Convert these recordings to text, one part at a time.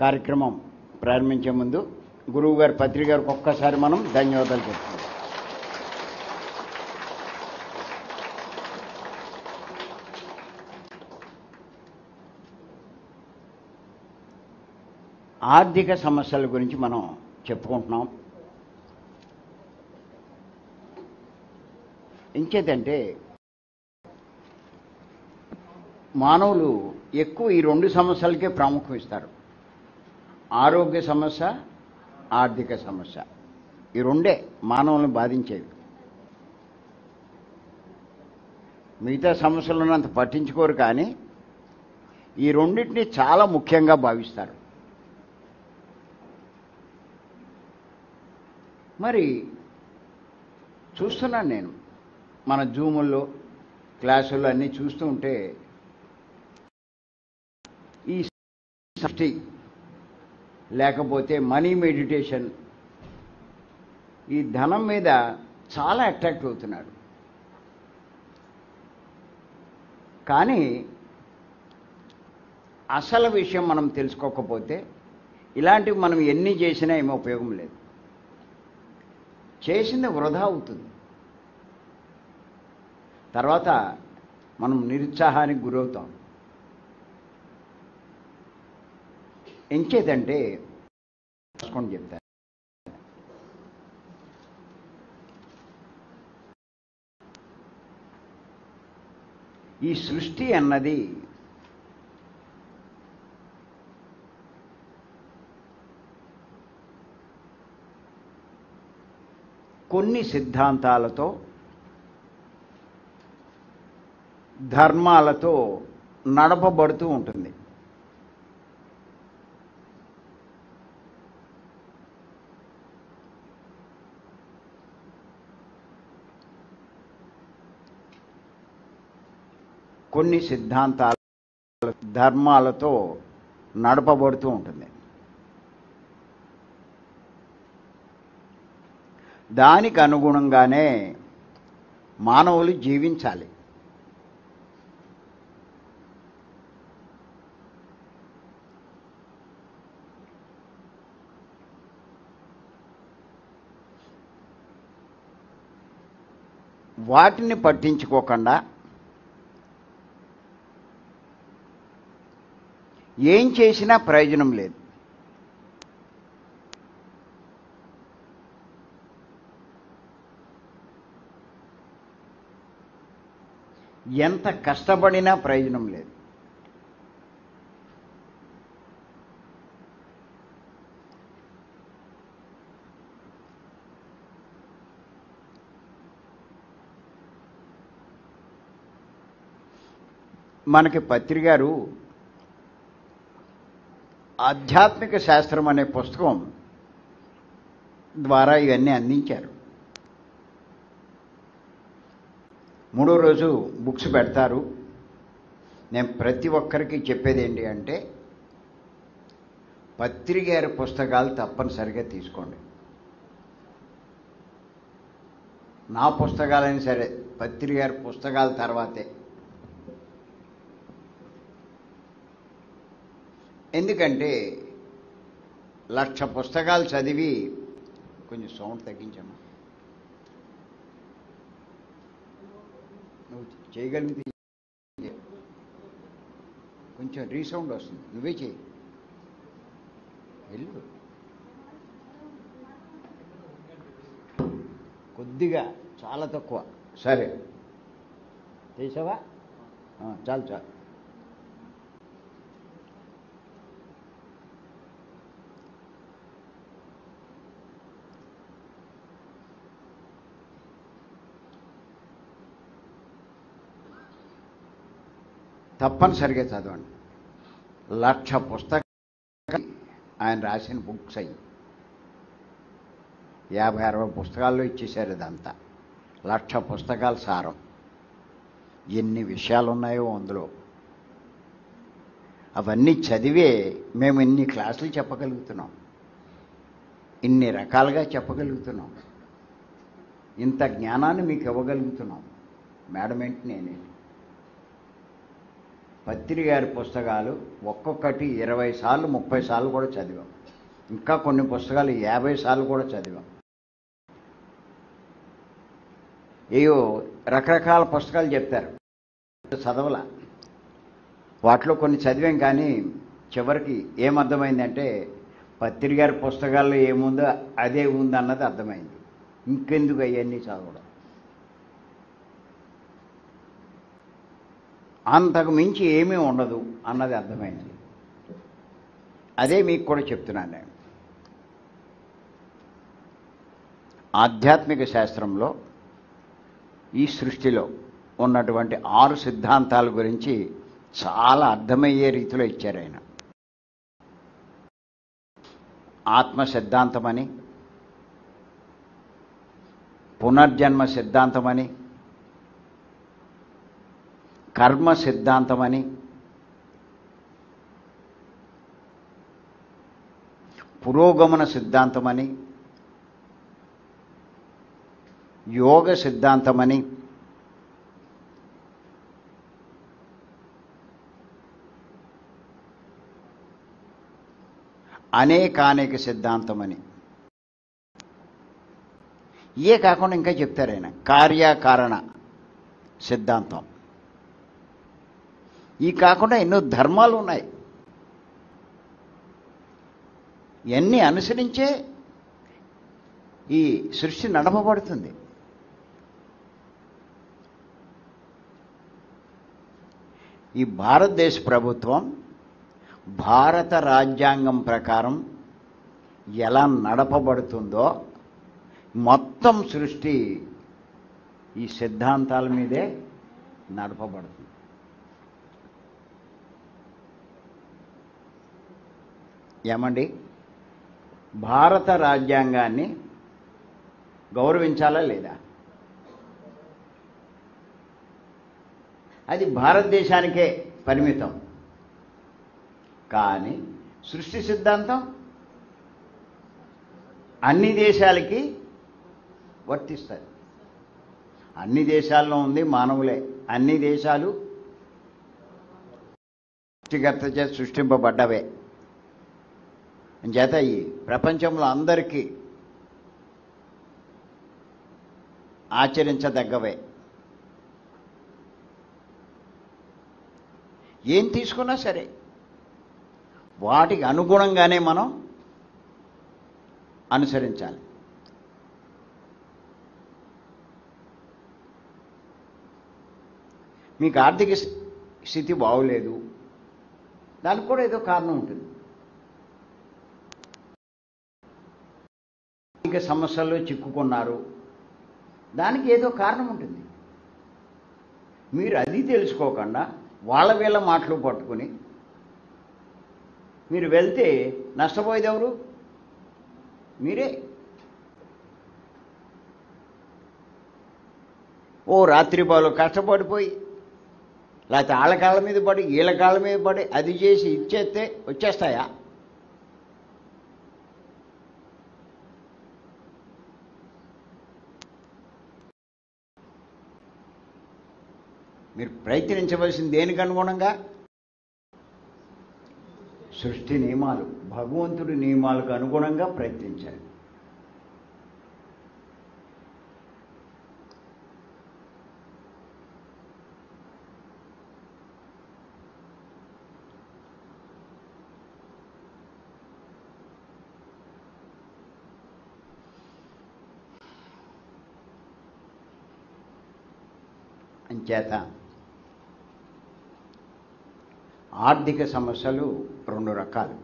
కార్యక్రమం ప్రారంభించే ముందు గురువు గారి పత్రిక గారికి ఒక్కసారి మనం ధన్యవాదాలు చెప్తాం. ఆర్థిక సమస్యల గురించి మనం చెప్పుకుంటున్నాం. ఇంకేదంటే మానవులు ఎక్కువ ఈ రెండు సమస్యలకే ప్రాముఖ్యం ఇస్తారు. ఆరోగ్య సమస్య, ఆర్థిక సమస్య. ఈ రెండే మానవులను బాధించేవి. మిగతా సమస్యలను అంత పట్టించుకోరు, కానీ ఈ రెండింటిని చాలా ముఖ్యంగా భావిస్తారు. మరి చూస్తున్నాను నేను మన జూముల్లో క్లాసుల్లో అన్నీ చూస్తూ ఉంటే ఈ సృష్టి లేకపోతే మనీ మెడిటేషన్, ఈ ధనం మీద చాలా అట్రాక్ట్ అవుతున్నాడు. కానీ అసలు విషయం మనం తెలుసుకోకపోతే ఇలాంటివి మనం ఎన్ని చేసినా ఏమీ ఉపయోగం లేదు. చేసింది వృధా అవుతుంది. తర్వాత మనం నిరుత్సాహానికి గురవుతాం. ఎంచేదంటే రాసుకొని చెప్తాను. ఈ సృష్టి అన్నది కొన్ని సిద్ధాంతాలతో, ధర్మాలతో నడపబడుతూ ఉంటుంది. కొన్ని సిద్ధాంతాల, ధర్మాలతో నడపబడుతూ ఉంటుంది. దానికి అనుగుణంగానే మానవులు జీవించాలి. వాటిని పట్టించుకోకుండా ఏం చేసినా ప్రయోజనం లేదు. ఎంత కష్టపడినా ప్రయోజనం లేదు. మనకి పత్రి గారు ఆధ్యాత్మిక శాస్త్రం అనే పుస్తకం ద్వారా ఇవన్నీ అందించారు. 3వ రోజు బుక్స్ పెడతారు. నేను ప్రతి ఒక్కరికి చెప్పేది ఏంటి అంటే, పత్రి గారి పుస్తకాలు తప్పనిసరిగా తీసుకోండి. నా పుస్తకాలైనా సరే పత్రి గారి పుస్తకాల తర్వాతే. ఎందుకంటే 1,00,000 పుస్తకాలు చదివి, కొంచెం సౌండ్ తగ్గించమ్మా, నువ్వు చేయగలిగితే కొంచెం రీసౌండ్ వస్తుంది, నువ్వే చేయి, వెళ్ళు కొద్దిగా, చాలా తక్కువ. సరే చేసావా? చాలు చాలు. తప్పనిసరిగా చదవండి. 1,00,000 పుస్తకాలు ఆయన రాసిన బుక్స్ అయ్యి 50-60 పుస్తకాల్లో ఇచ్చేశారు. ఇదంతా 1,00,000 పుస్తకాల సారం. ఎన్ని విషయాలు ఉన్నాయో అందులో. అవన్నీ చదివే మేము ఇన్ని క్లాసులు చెప్పగలుగుతున్నాం, ఇన్ని రకాలుగా చెప్పగలుగుతున్నాం, ఇంత జ్ఞానాన్ని మీకు ఇవ్వగలుగుతున్నాం. మేడం ఏంటి, నేనే. పత్రి గారి పుస్తకాలు ఒక్కొక్కటి 20 సార్లు 30 సార్లు కూడా చదివాం. ఇంకా కొన్ని పుస్తకాలు 50 సార్లు కూడా చదివాం. ఏయో రకరకాల పుస్తకాలు చెప్తారు, చదవలా. వాటిలో కొన్ని చదివాం, కానీ చివరికి ఏమర్థమైందంటే పత్రి గారి పుస్తకాల్లో ఏముందో అదే ఉంది అన్నది అర్థమైంది. ఇంకెందుకు అవన్నీ చదవడం, అంతకు మించి ఏమీ ఉండదు అన్నది అర్థమైంది. అదే మీకు కూడా చెప్తున్నాను నేను. ఆధ్యాత్మిక శాస్త్రంలో ఈ సృష్టిలో ఉన్నటువంటి 6 సిద్ధాంతాల గురించి చాలా అర్థమయ్యే రీతిలో ఇచ్చారు ఆయన. ఆత్మ సిద్ధాంతమని, పునర్జన్మ సిద్ధాంతమని, కర్మ సిద్ధాంతమని, పురోగమన సిద్ధాంతమని, యోగ సిద్ధాంతమని, అనేకానేక సిద్ధాంతమని, ఇయే కాకుండా ఇంకా చెప్తారు ఆయన కార్యకారణ సిద్ధాంతం. ఈ కాకుండా ఎన్నో ధర్మాలు ఉన్నాయి. ఇవన్నీ అనుసరించే ఈ సృష్టి నడపబడుతుంది. ఈ భారతదేశ ప్రభుత్వం భారత రాజ్యాంగం ప్రకారం ఎలా నడపబడుతుందో మొత్తం సృష్టి ఈ సిద్ధాంతాల మీదే నడపబడుతుంది. ఏమండి, భారత రాజ్యాంగాన్ని గౌరవించాలా లేదా? అది భారతదేశానికే పరిమితం. కానీ సృష్టి సిద్ధాంతం అన్ని దేశాలకి వర్తిస్తుంది. అన్ని దేశాల్లో ఉంది మానవులే. అన్ని దేశాలు సృష్టికర్త చేత సృష్టింపబడ్డవే. చేత ఈ ప్రపంచంలో అందరికీ ఆచరించదగ్గవే. ఏం తీసుకున్నా సరే వాటికి అనుగుణంగానే మనం అనుసరించాలి. మీకు ఆర్థిక స్థితి బాగోలేదు, దానికి కూడా ఏదో కారణం ఉంటుంది. ఆర్థిక సమస్యల్లో చిక్కుకున్నారు, దానికి ఏదో కారణం ఉంటుంది. మీరు అది తెలుసుకోకుండా వాళ్ళ వీళ్ళ మాటలు పట్టుకుని మీరు వెళ్తే నష్టపోయేది ఎవరు? మీరే. ఓ రాత్రి బాలు కష్టపడిపోయి లేకపోతే వాళ్ళ కాళ్ళ మీద పడి వీళ్ళ కాళ్ళ మీద పడి అది చేసి ఇచ్చేస్తే వచ్చేస్తాయా? మీరు ప్రయత్నించవలసింది దేనికి అనుగుణంగా? సృష్టి నియమాలు, భగవంతుడి నియమాలకు అనుగుణంగా ప్రయత్నించాలి. అంచేత ఆర్థిక సమస్యలు 2 రకాలు.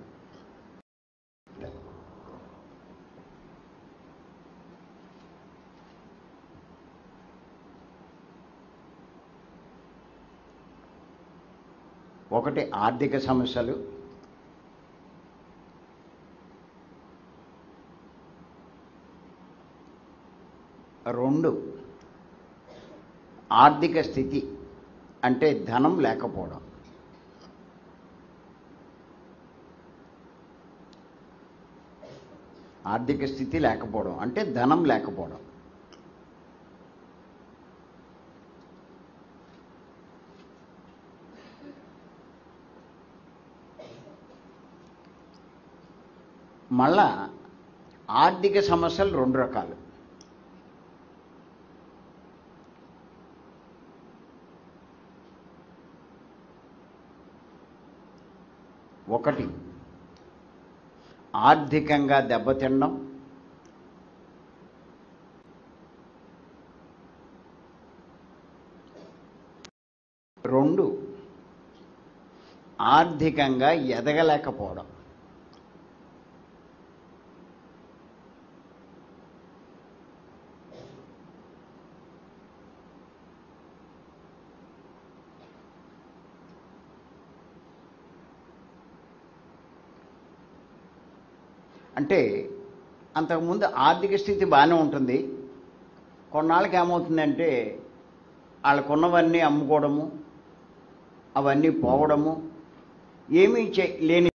ఒకటి ఆర్థిక సమస్యలు, 2 ఆర్థిక స్థితి అంటే ధనం లేకపోవడం. ఆర్థిక స్థితి లేకపోవడం అంటే ధనం లేకపోవడం. మళ్ళా ఆర్థిక సమస్యలు రెండు రకాలు. ఒకటి ఆర్థికంగా దెబ్బతినడం, రెండు ఆర్థికంగా ఎదగలేకపోవడం. అంటే అంతకుముందు ఆర్థిక స్థితి బాగానే ఉంటుంది, కొన్నాళ్ళకి ఏమవుతుందంటే వాళ్ళకున్నవన్నీ అమ్ముకోవడము, అవన్నీ పోవడము, ఏమీ లేని.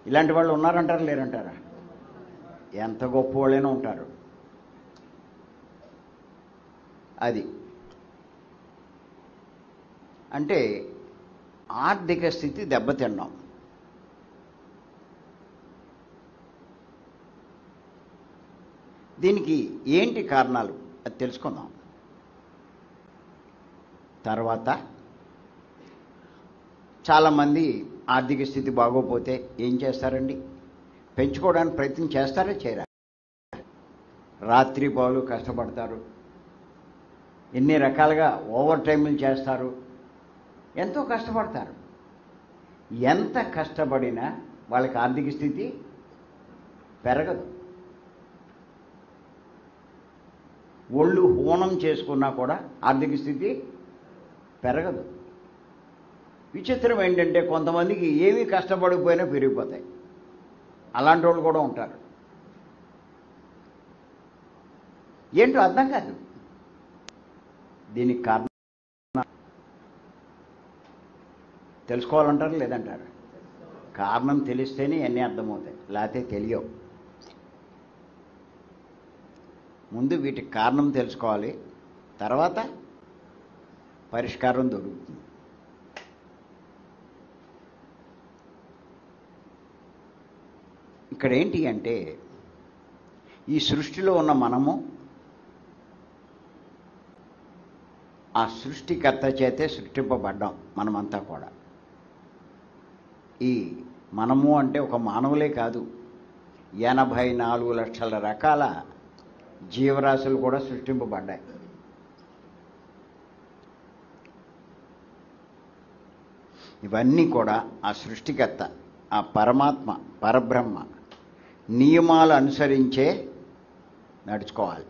ఇలాంటి వాళ్ళు ఉన్నారంటారా లేరంటారా? ఎంత గొప్ప వాళ్ళైనా ఉంటారు. అది అంటే ఆర్థిక స్థితి దెబ్బతిన్నాం. దీనికి ఏంటి కారణాలు అది తెలుసుకుందాం. తర్వాత చాలామంది ఆర్థిక స్థితి బాగోపోతే ఏం చేస్తారండి? పెంచుకోవడానికి ప్రయత్నం చేస్తారా చేయరా? రాత్రి పగలు కష్టపడతారు, ఎన్ని రకాలుగా ఓవర్ టైంలు చేస్తారు, ఎంతో కష్టపడతారు. ఎంత కష్టపడినా వాళ్ళకి ఆర్థిక స్థితి పెరగదు. ఒళ్ళు హోనం చేసుకున్నా కూడా ఆర్థిక స్థితి పెరగదు. విచిత్రం ఏంటంటే కొంతమందికి ఏమీ కష్టపడిపోయినా పెరిగిపోతాయి. అలాంటి వాళ్ళు కూడా ఉంటారు. ఏంటో అర్థం కాదు. దీనికి కారణం తెలుసుకోవాలంటారు లేదంటారు? కారణం తెలిస్తేనే అన్నీ అర్థమవుతాయి, లేకపోతే తెలియవు. ముందు వీటికి కారణం తెలుసుకోవాలి, తర్వాత పరిష్కారం దొరుకుతుంది. ఇక్కడ ఏంటి అంటే ఈ సృష్టిలో ఉన్న మనము ఆ సృష్టికర్త చేతే సృష్టింపబడ్డాం. మనమంతా కూడా ఈ మనము అంటే ఒక మానవులే కాదు, 84 లక్షల రకాల జీవరాశులు కూడా సృష్టింపబడ్డాయి. ఇవన్నీ కూడా ఆ సృష్టికర్త, ఆ పరమాత్మ, పరబ్రహ్మ నియమాలు అనుసరించే నడుచుకోవాలి.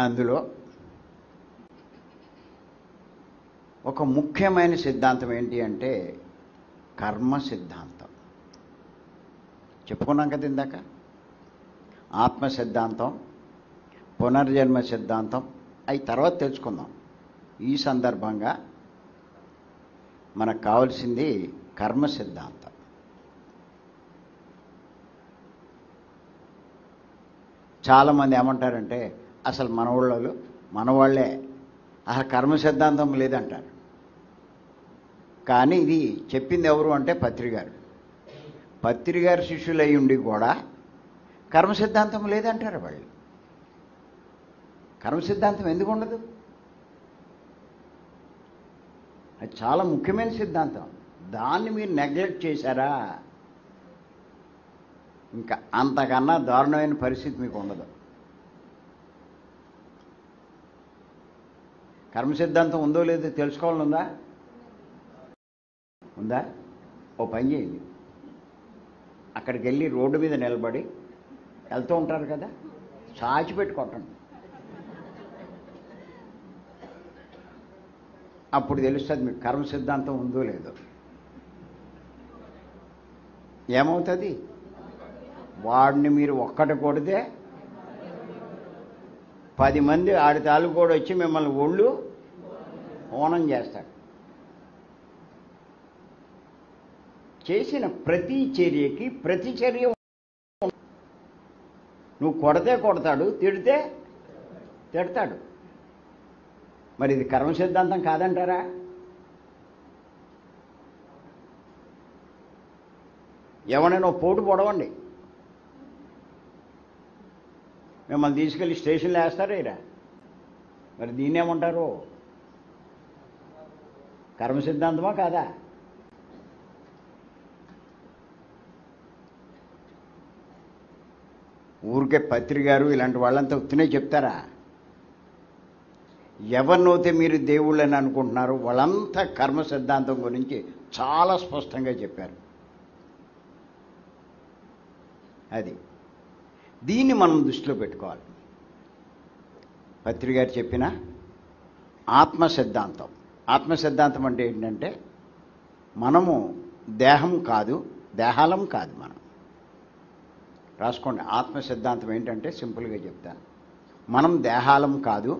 అందులో ఒక ముఖ్యమైన సిద్ధాంతం ఏంటి అంటే కర్మ సిద్ధాంతం. చెప్పుకున్నాం కదా ఇందాక. ఆత్మ సిద్ధాంతం, పునర్జన్మ సిద్ధాంతం అవి తర్వాత తెలుసుకుందాం. ఈ సందర్భంగా మనకు కావాల్సింది కర్మ సిద్ధాంతం. చాలామంది ఏమంటారంటే అసలు మనవాళ్ళే అసలు కర్మ సిద్ధాంతం లేదంటారు. కానీ ఇది చెప్పింది ఎవరు అంటే పత్రిగారు. పత్రిగారు శిష్యులు అయి ఉండి కూడా కర్మ సిద్ధాంతం లేదంటారు వాళ్ళు. కర్మ సిద్ధాంతం ఎందుకు ఉండదు? అది చాలా ముఖ్యమైన సిద్ధాంతం. దాన్ని మీరు నెగ్లెక్ట్ చేశారా ఇంకా అంతకన్నా దారుణమైన పరిస్థితి మీకు ఉండదు. కర్మ సిద్ధాంతం ఉందో లేదో తెలుసుకోవాలనుందా? ఉందా? ఓ పని చేయండి, అక్కడికి వెళ్ళి రోడ్డు మీద నిలబడి వెళ్తూ ఉంటారు కదా, చాచిపెట్టి కొట్టండి. అప్పుడు తెలుస్తుంది మీకు కర్మ సిద్ధాంతం ఉందో లేదో. ఏమవుతుంది? వాడిని మీరు ఒక్కటి కొడితే 10 మంది ఆడి తాలూకు కూడా వచ్చి మిమ్మల్ని ఒళ్ళు హోనం చేస్తాడు. చేసిన ప్రతి చర్యకి ప్రతిచర్య. నువ్వు కొడితే కొడతాడు, తిడితే తిడతాడు. మరి ఇది కర్మ సిద్ధాంతం కాదంటారా? ఎవరైనా పోటు పొడవండి, మిమ్మల్ని తీసుకెళ్ళి స్టేషన్లో వేస్తారా? మరి దీన్నేమంటారు? కర్మ సిద్ధాంతమా కాదా? ఊరికే పత్రి గారు ఇలాంటి వాళ్ళంతా ఉత్తినే చెప్తారా? ఎవరినైతే మీరు దేవుళ్ళని అనుకుంటున్నారు వాళ్ళంతా కర్మ సిద్ధాంతం గురించి చాలా స్పష్టంగా చెప్పారు. అది దీన్ని మనం దృష్టిలో పెట్టుకోవాలి. పత్రి గారు చెప్పిన ఆత్మ సిద్ధాంతం. ఆత్మ సిద్ధాంతం అంటే ఏంటంటే మనము దేహం కాదు, దేహాలం కాదు. మనం రాసుకోండి. ఆత్మ సిద్ధాంతం ఏంటంటే సింపుల్గా చెప్తాను. మనం దేహాలం కాదు,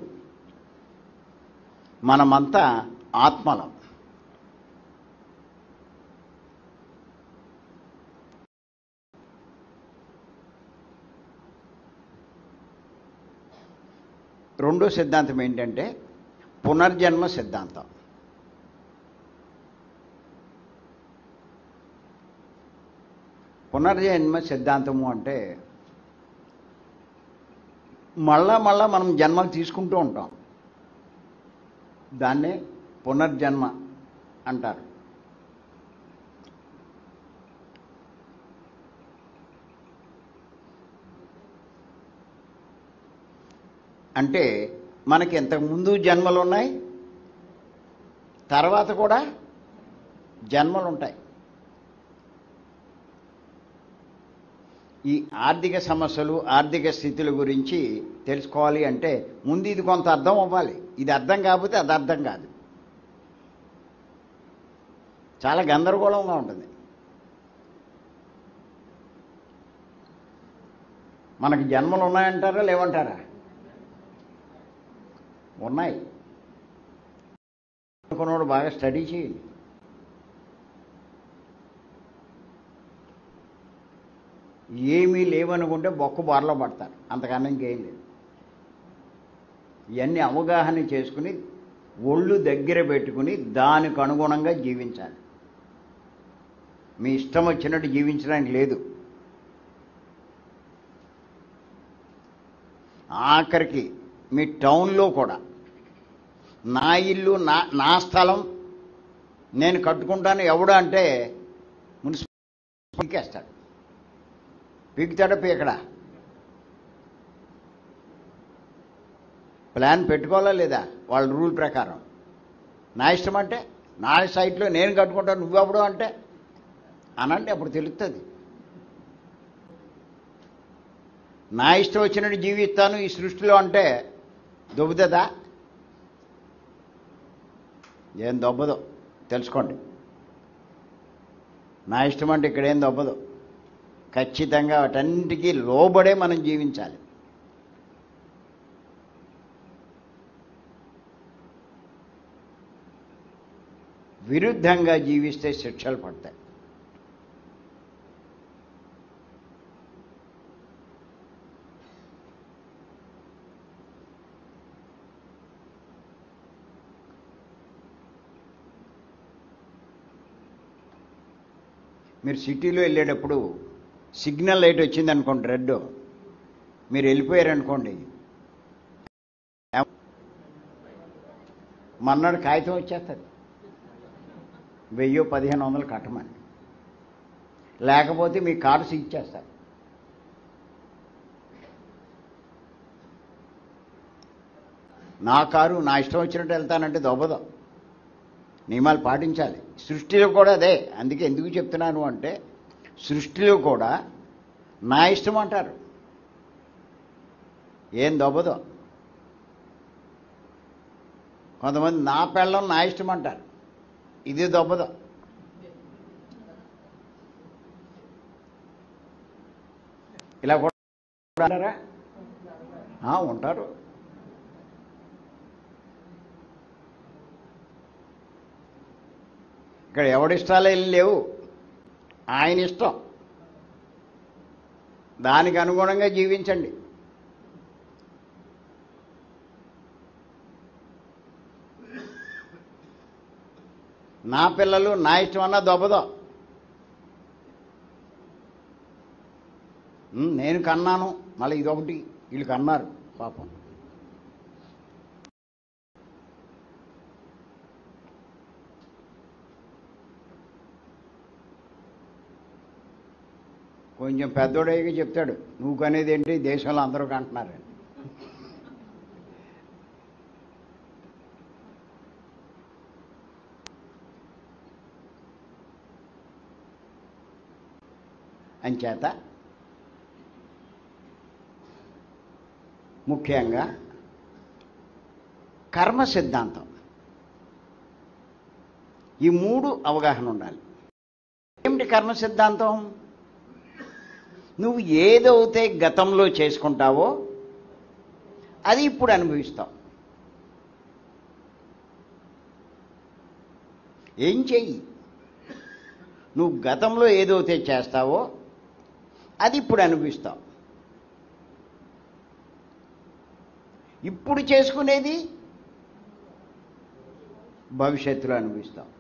మనమంతా ఆత్మలం. రెండో సిద్ధాంతం ఏంటంటే పునర్జన్మ సిద్ధాంతం. పునర్జన్మ సిద్ధాంతము అంటే మళ్ళా మనం జన్మలు తీసుకుంటూ ఉంటాం. దాన్నే పునర్జన్మ అంటారు. అంటే మనకి ఇంతకుముందు జన్మలు ఉన్నాయి, తర్వాత కూడా జన్మలు ఉంటాయి. ఈ ఆర్థిక సమస్యలు, ఆర్థిక స్థితుల గురించి తెలుసుకోవాలి అంటే ముందు ఇది కొంత అర్థం అవ్వాలి. ఇది అర్థం కాకపోతే అది అర్థం కాదు. చాలా గందరగోళంగా ఉంటుంది. మనకి జన్మలు ఉన్నాయంటారా లేవంటారా? ఉన్నాయి. అనుకున్నవాడు బాగా స్టడీ చేయండి. ఏమీ లేవనుకుంటే బొక్క బారలో పడతారు, అంతకన్నా ఇంకేం లేదు. ఇవన్నీ అవగాహన చేసుకుని ఒళ్ళు దగ్గర పెట్టుకుని దానికి అనుగుణంగా జీవించాలి. మీ ఇష్టం వచ్చినట్టు జీవించడానికి లేదు. ఆఖరికి మీ టౌన్లో కూడా నా ఇల్లు, నా స్థలం నేను కట్టుకుంటాను ఎవడు అంటే మున్సిపల్ పీకేస్తాడు. పీకుతాడా పీకడా? ప్లాన్ పెట్టుకోవాలా లేదా వాళ్ళ రూల్ ప్రకారం? నా ఇష్టం అంటే నా సైట్లో నేను కట్టుకుంటాను, నువ్వెప్పుడు అంటే అనంటే అప్పుడు తెలుస్తుంది. నా ఇష్టం వచ్చినట్టు జీవిస్తాను ఈ సృష్టిలో అంటే దొబ్బుతుందా? ఏం దొబ్బదో తెలుసుకోండి. నా ఇష్టం అంటే ఇక్కడేం దొబ్బదు. ఖచ్చితంగా వాటన్నిటికీ లోబడే మనం జీవించాలి. విరుద్ధంగా జీవిస్తే శిక్షలు పడతాయి. మీరు సిటీలో వెళ్ళేటప్పుడు సిగ్నల్ లైట్ వచ్చింది అనుకోండి, రెడ్, మీరు వెళ్ళిపోయారనుకోండి, మన్నాడు కాగితం వచ్చేస్తుంది 1000-1500 కట్టమని. లేకపోతే మీ కారు సీజ్ చేస్తారు. నా కారు నా ఇష్టం వచ్చినట్టు వెళ్తానంటే దొబ్బదు. నియమాలు పాటించాలి. సృష్టిలో కూడా అదే. అందుకే ఎందుకు చెప్తున్నాను అంటే సృష్టిలో కూడా నా ఇష్టం అంటారు, ఏం దొబ్బదో. కొంతమంది నా పెళ్ళం నా ఇష్టం అంటారు, ఇది దొబ్బదో. ఇలా కూడా అంటారా? ఉంటారు. ఇక్కడ ఎవడిష్టాలు వెళ్ళి లేవు. ఆయన ఇష్టం, దానికి అనుగుణంగా జీవించండి. నా పిల్లలు నా ఇష్టం అన్నా దొబ్బదో. నేను కన్నాను, మళ్ళీ ఇదొకటి వీళ్ళు కన్నారు పాపం. కొంచెం పెద్దోడయ్యాక చెప్తాడు, నువ్వు కనేది ఏంటి, దేశంలో అందరూ కంటున్నారని. అంచేత ముఖ్యంగా కర్మ సిద్ధాంతం, ఈ మూడు అవగాహన ఉండాలి. ఏమిటి కర్మ సిద్ధాంతం? నువ్వు ఏదైతే గతంలో చేసుకుంటావో అది ఇప్పుడు అనుభవిస్తావు. ఏం చెయ్యి, నువ్వు గతంలో ఏదైతే చేస్తావో అది ఇప్పుడు అనుభవిస్తావు. ఇప్పుడు చేసుకునేది భవిష్యత్తులో అనుభవిస్తావు.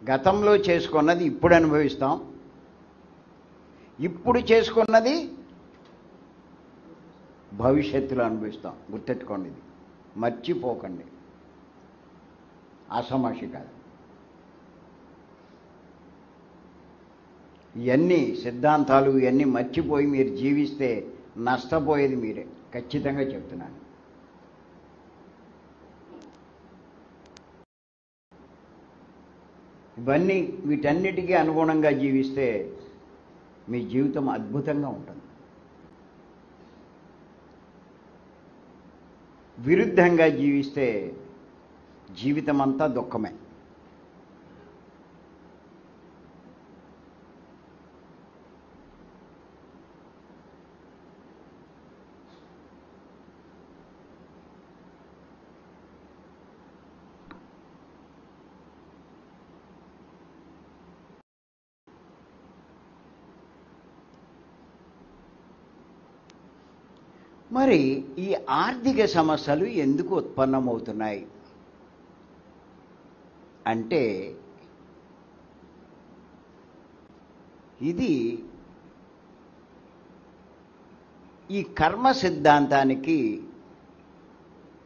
గతంలో చేసుకున్నది ఇప్పుడు అనుభవిస్తాం, ఇప్పుడు చేసుకున్నది భవిష్యత్తులో అనుభవిస్తాం. గుర్తెట్టుకోండి, ఇది మర్చిపోకండి, ఆషామాషి కాదు. ఇవన్నీ సిద్ధాంతాలు ఇవన్నీ మర్చిపోయి మీరు జీవిస్తే నష్టపోయేది మీరే, ఖచ్చితంగా చెప్తున్నాను. ఇవన్నీ వీటన్నిటికీ అనుగుణంగా జీవిస్తే మీ జీవితం అద్భుతంగా ఉంటుంది. విరుద్ధంగా జీవిస్తే జీవితం అంతా దుఃఖమే. మరి ఈ ఆర్థిక సమస్యలు ఎందుకు ఉత్పన్నమవుతున్నాయి అంటే, ఇది ఈ కర్మ సిద్ధాంతానికి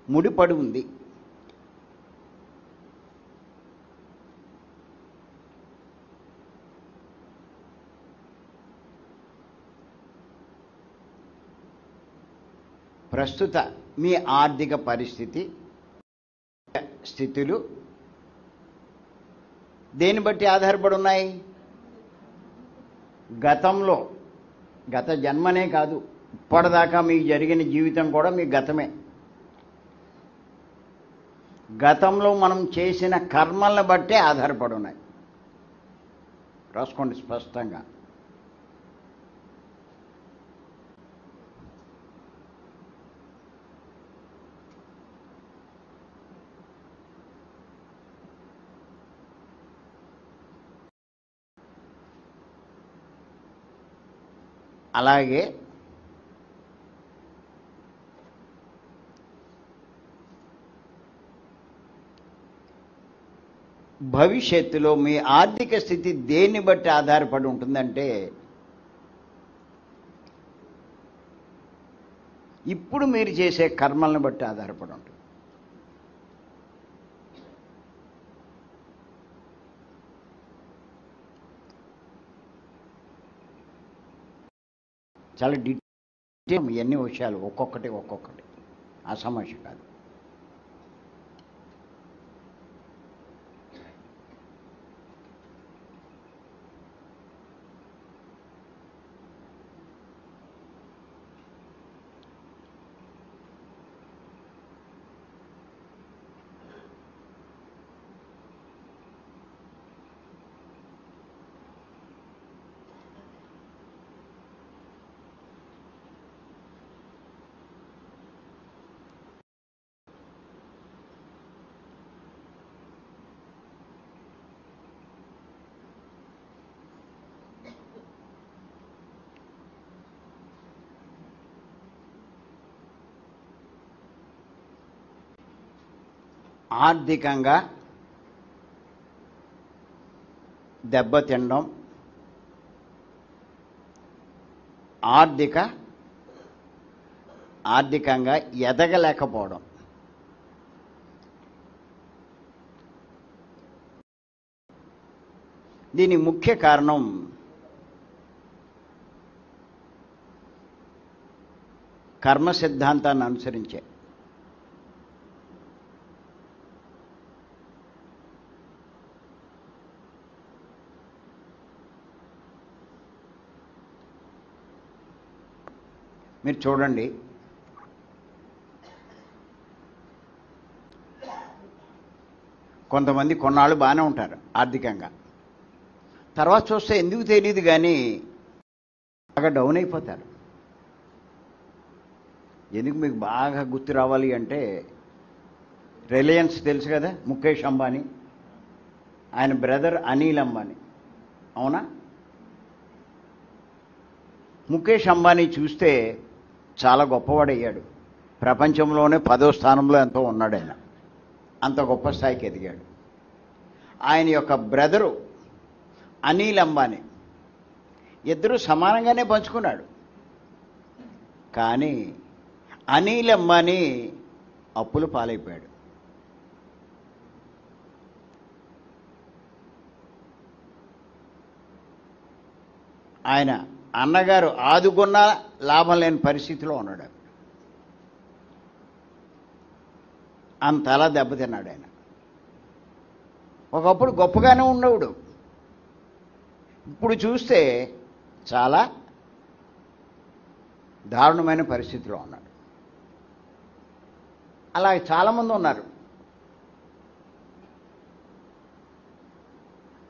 ముడిపడి ఉంది. ప్రస్తుత మీ ఆర్థిక పరిస్థితి స్థితులు దేని బట్టి ఆధారపడి ఉన్నాయి? గతంలో, గత జన్మనే కాదు, ఇప్పటిదాకా మీకు జరిగిన జీవితం కూడా మీ గతమే. గతంలో మనం చేసిన కర్మలను బట్టే ఆధారపడి ఉన్నాయి. రాసుకోండి స్పష్టంగా. అలాగే భవిష్యత్తులో మీ ఆర్థిక స్థితి దేన్ని బట్టి ఆధారపడి ఉంటుందంటే, ఇప్పుడు మీరు చేసే కర్మలను బట్టి ఆధారపడి ఉంటుంది. చాలా డీటెయిల్ ఇవన్నీ విషయాలు, ఒక్కొక్కటి ఆ సమస్య కాదు. ఆర్థికంగా దెబ్బతినడం, ఆర్థికంగా ఎదగలేకపోవడం. దీని ముఖ్య కారణం కర్మ సిద్ధాంతాన్ని అనుసరించే. మీరు చూడండి, కొంతమంది కొన్నాళ్ళు బాగానే ఉంటారు ఆర్థికంగా, తర్వాత చూస్తే ఎందుకు తెలియదు కానీ బాగా డౌన్ అయిపోతారు. ఎందుకు మీకు బాగా గుర్తు రావాలి అంటే, రిలయన్స్ తెలుసు కదా, ముఖేష్ అంబానీ, ఆయన బ్రదర్ అనిల్ అంబానీ, అవునా? ముఖేష్ అంబానీ చూస్తే చాలా గొప్పవాడయ్యాడు. ప్రపంచంలోనే 10వ స్థానంలో ఎంతో ఉన్నాడు ఆయన. అంత గొప్ప స్థాయికి ఎదిగాడు. ఆయన యొక్క బ్రదరు అనిల్ అంబానీ, ఇద్దరూ సమానంగానే పంచుకున్నాడు. కానీ అనిల్ అంబానీ అప్పులు పాలైపోయాడు. ఆయన అన్నగారు ఆదుకున్న లాభం లేని పరిస్థితిలో ఉన్నాడు. అంతలా దెబ్బతిన్నాడు ఆయన. ఒకప్పుడు గొప్పగానే ఉండేవాడు, ఇప్పుడు చూస్తే చాలా దారుణమైన పరిస్థితిలో ఉన్నాడు. అలా చాలామంది ఉన్నారు.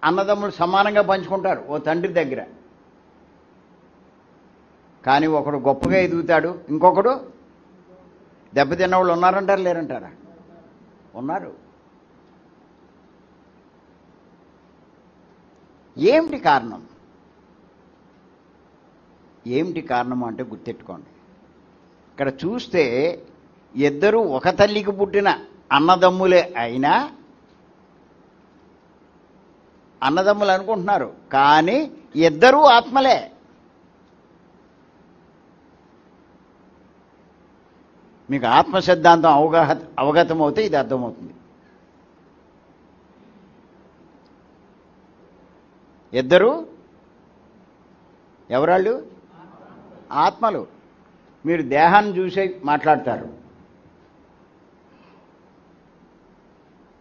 అన్నదమ్ములు సమానంగా పంచుకుంటారు ఓ తండ్రి దగ్గర, కానీ ఒకడు గొప్పగా ఎదుగుతాడు, ఇంకొకడు దెబ్బతిన్న వాళ్ళు ఉన్నారంటారు, లేరంటారా? ఉన్నారు. ఏమిటి కారణం? ఏమిటి కారణం అంటే గుర్తెట్టుకోండి. ఇక్కడ చూస్తే ఇద్దరు ఒక తల్లికి పుట్టిన అన్నదమ్ములే అయినా, అన్నదమ్ములు అనుకుంటున్నారు కానీ ఇద్దరూ ఆత్మలే. మీకు ఆత్మ సిద్ధాంతం అవగతమవుతే ఇది అర్థమవుతుంది. ఇద్దరు ఎవరాళ్ళు? ఆత్మలు. మీరు దేహాన్ని చూసే మాట్లాడతారు,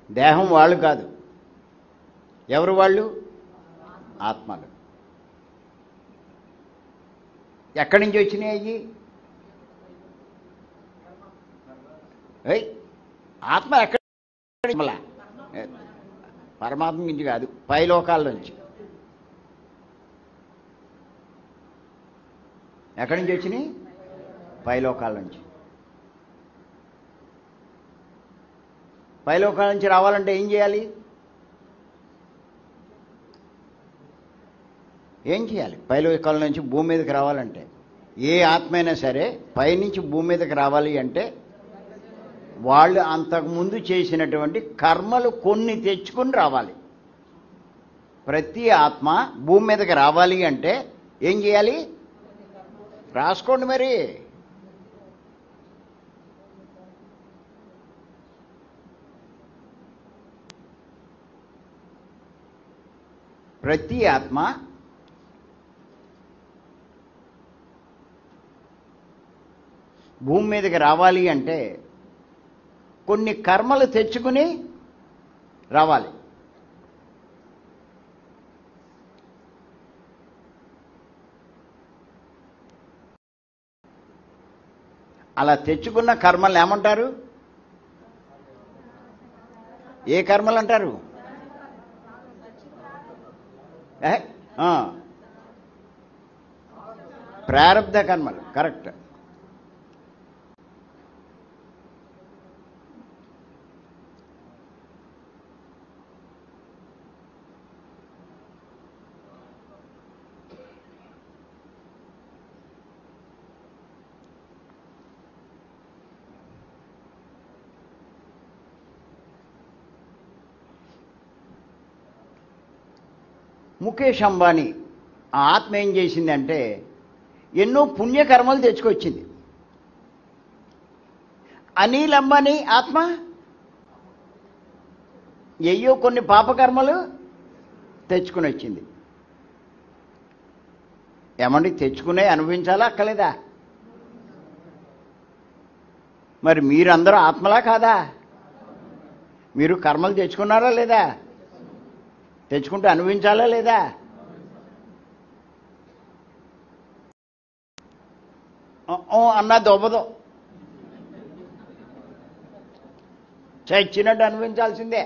దేహం వాళ్ళు కాదు. ఎవరు వాళ్ళు? ఆత్మలు. ఎక్కడి నుంచి వచ్చినాయి అయ్యి? ఆత్మ ఎక్కడి? పరమాత్మ నుంచి కాదు, పైలోకాల నుంచి. ఎక్కడి నుంచి వచ్చినాయి? పైలోకాల నుంచి. పైలోకాల నుంచి రావాలంటే ఏం చేయాలి? ఏం చేయాలి? పైలోకాల నుంచి భూమి మీదకి రావాలంటే, ఏ ఆత్మ అయినా సరే పైనుంచి భూమి మీదకి రావాలి అంటే వాళ్ళు అంతకుముందు చేసినటువంటి కర్మలు కొన్ని తెచ్చుకుని రావాలి. ప్రతి ఆత్మ భూమి మీదకి రావాలి అంటే ఏం చేయాలి? రాసుకోండి మరి. ప్రతి ఆత్మ భూమి మీదకి రావాలి అంటే కొన్ని కర్మలు తెచ్చుకుని రావాలి. అలా తెచ్చుకున్న కర్మలు ఏమంటారు? ఏ కర్మలు అంటారు? ప్రారబ్ధ కర్మలు. కరెక్ట్. ముఖేష్ అంబానీ ఆ ఆత్మ ఏం చేసిందంటే ఎన్నో పుణ్యకర్మలు తెచ్చుకొచ్చింది. అనిల్ అంబానీ ఆత్మ ఎయ్యో కొన్ని పాపకర్మలు తెచ్చుకుని వచ్చింది. ఏమండి, తెచ్చుకునే అనుభవించాలా అక్కలేదా? మరి మీరందరూ ఆత్మలా కాదా? మీరు కర్మలు తెచ్చుకున్నారా లేదా? తెచ్చుకుంటే అనుభవించాలా లేదా? అన్నా దొబ్బదో, చచ్చినట్టు అనుభవించాల్సిందే.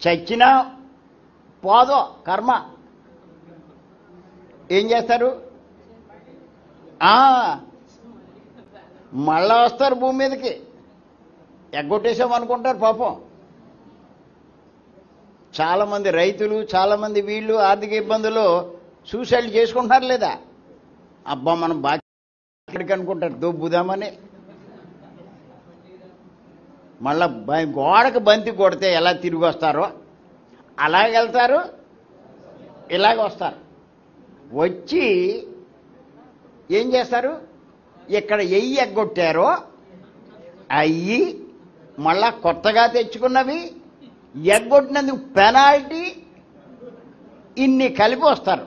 చచ్చినా పోదో కర్మ. ఏం చేస్తారు? మళ్ళా వస్తారు భూమి మీదకి. ఎగ్గొట్టేసామనుకుంటారు పాపం. చాలామంది రైతులు, చాలామంది వీళ్ళు ఆర్థిక ఇబ్బందులు సూసైడ్ చేసుకుంటున్నారు లేదా? అబ్బా మనం బాగా అనుకుంటారు దొబ్బుదామని. మళ్ళా గోడకు బంతి కొడితే ఎలా తిరిగి వస్తారో అలాగెళ్తారు, ఇలాగ వస్తారు. వచ్చి ఏం చేస్తారు? ఇక్కడ ఎయ్యి ఎగ్గొట్టారో అయ్యి మళ్ళా కొత్తగా తెచ్చుకున్నవి ఎగ్గొట్టినందుకు పెనాల్టీ ఇన్ని కలిపి వస్తారు.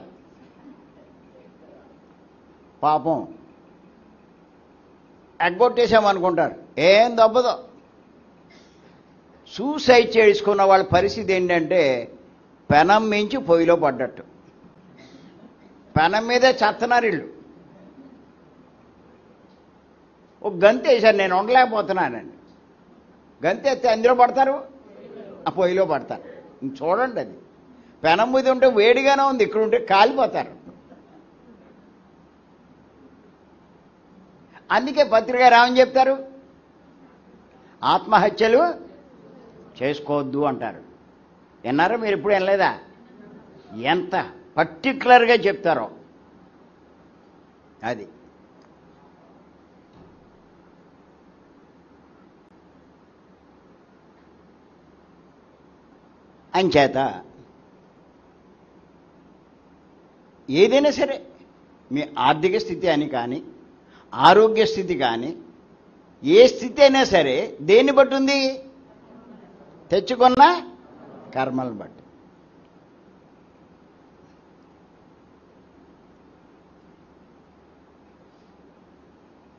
పాపం ఎగ్గొట్టేసామనుకుంటారు, ఏం దెబ్బదో. సూసైడ్ చేసుకున్న వాళ్ళ పరిస్థితి ఏంటంటే పెనం మించి పొయ్యిలో పడ్డట్టు. పెనం మీదే చత్తనారు ఇళ్ళు. ఒక గంతు వేశారు, నేను ఉండలేకపోతున్నానండి. గంతు ఎత్తే అందులో పడతారు, ఆ పొయ్యిలో పడతారు. చూడండి, అది పెనం మీద ఉంటే వేడిగానే ఉంది, ఇక్కడ ఉంటే కాలిపోతారు. అందుకే పత్రిక రామని చెప్తారు, ఆత్మహత్యలు చేసుకోవద్దు అంటారు. విన్నారా మీరు? ఎప్పుడు వినలేదా? ఎంత పర్టికులర్గా చెప్తారో అది. అంచేత ఏదైనా సరే మీ ఆర్థిక స్థితి అని కానీ, ఆరోగ్య స్థితి కానీ, ఏ స్థితి అయినా సరే దేన్ని బట్టి ఉంది? తెచ్చుకున్న కర్మలను బట్టి.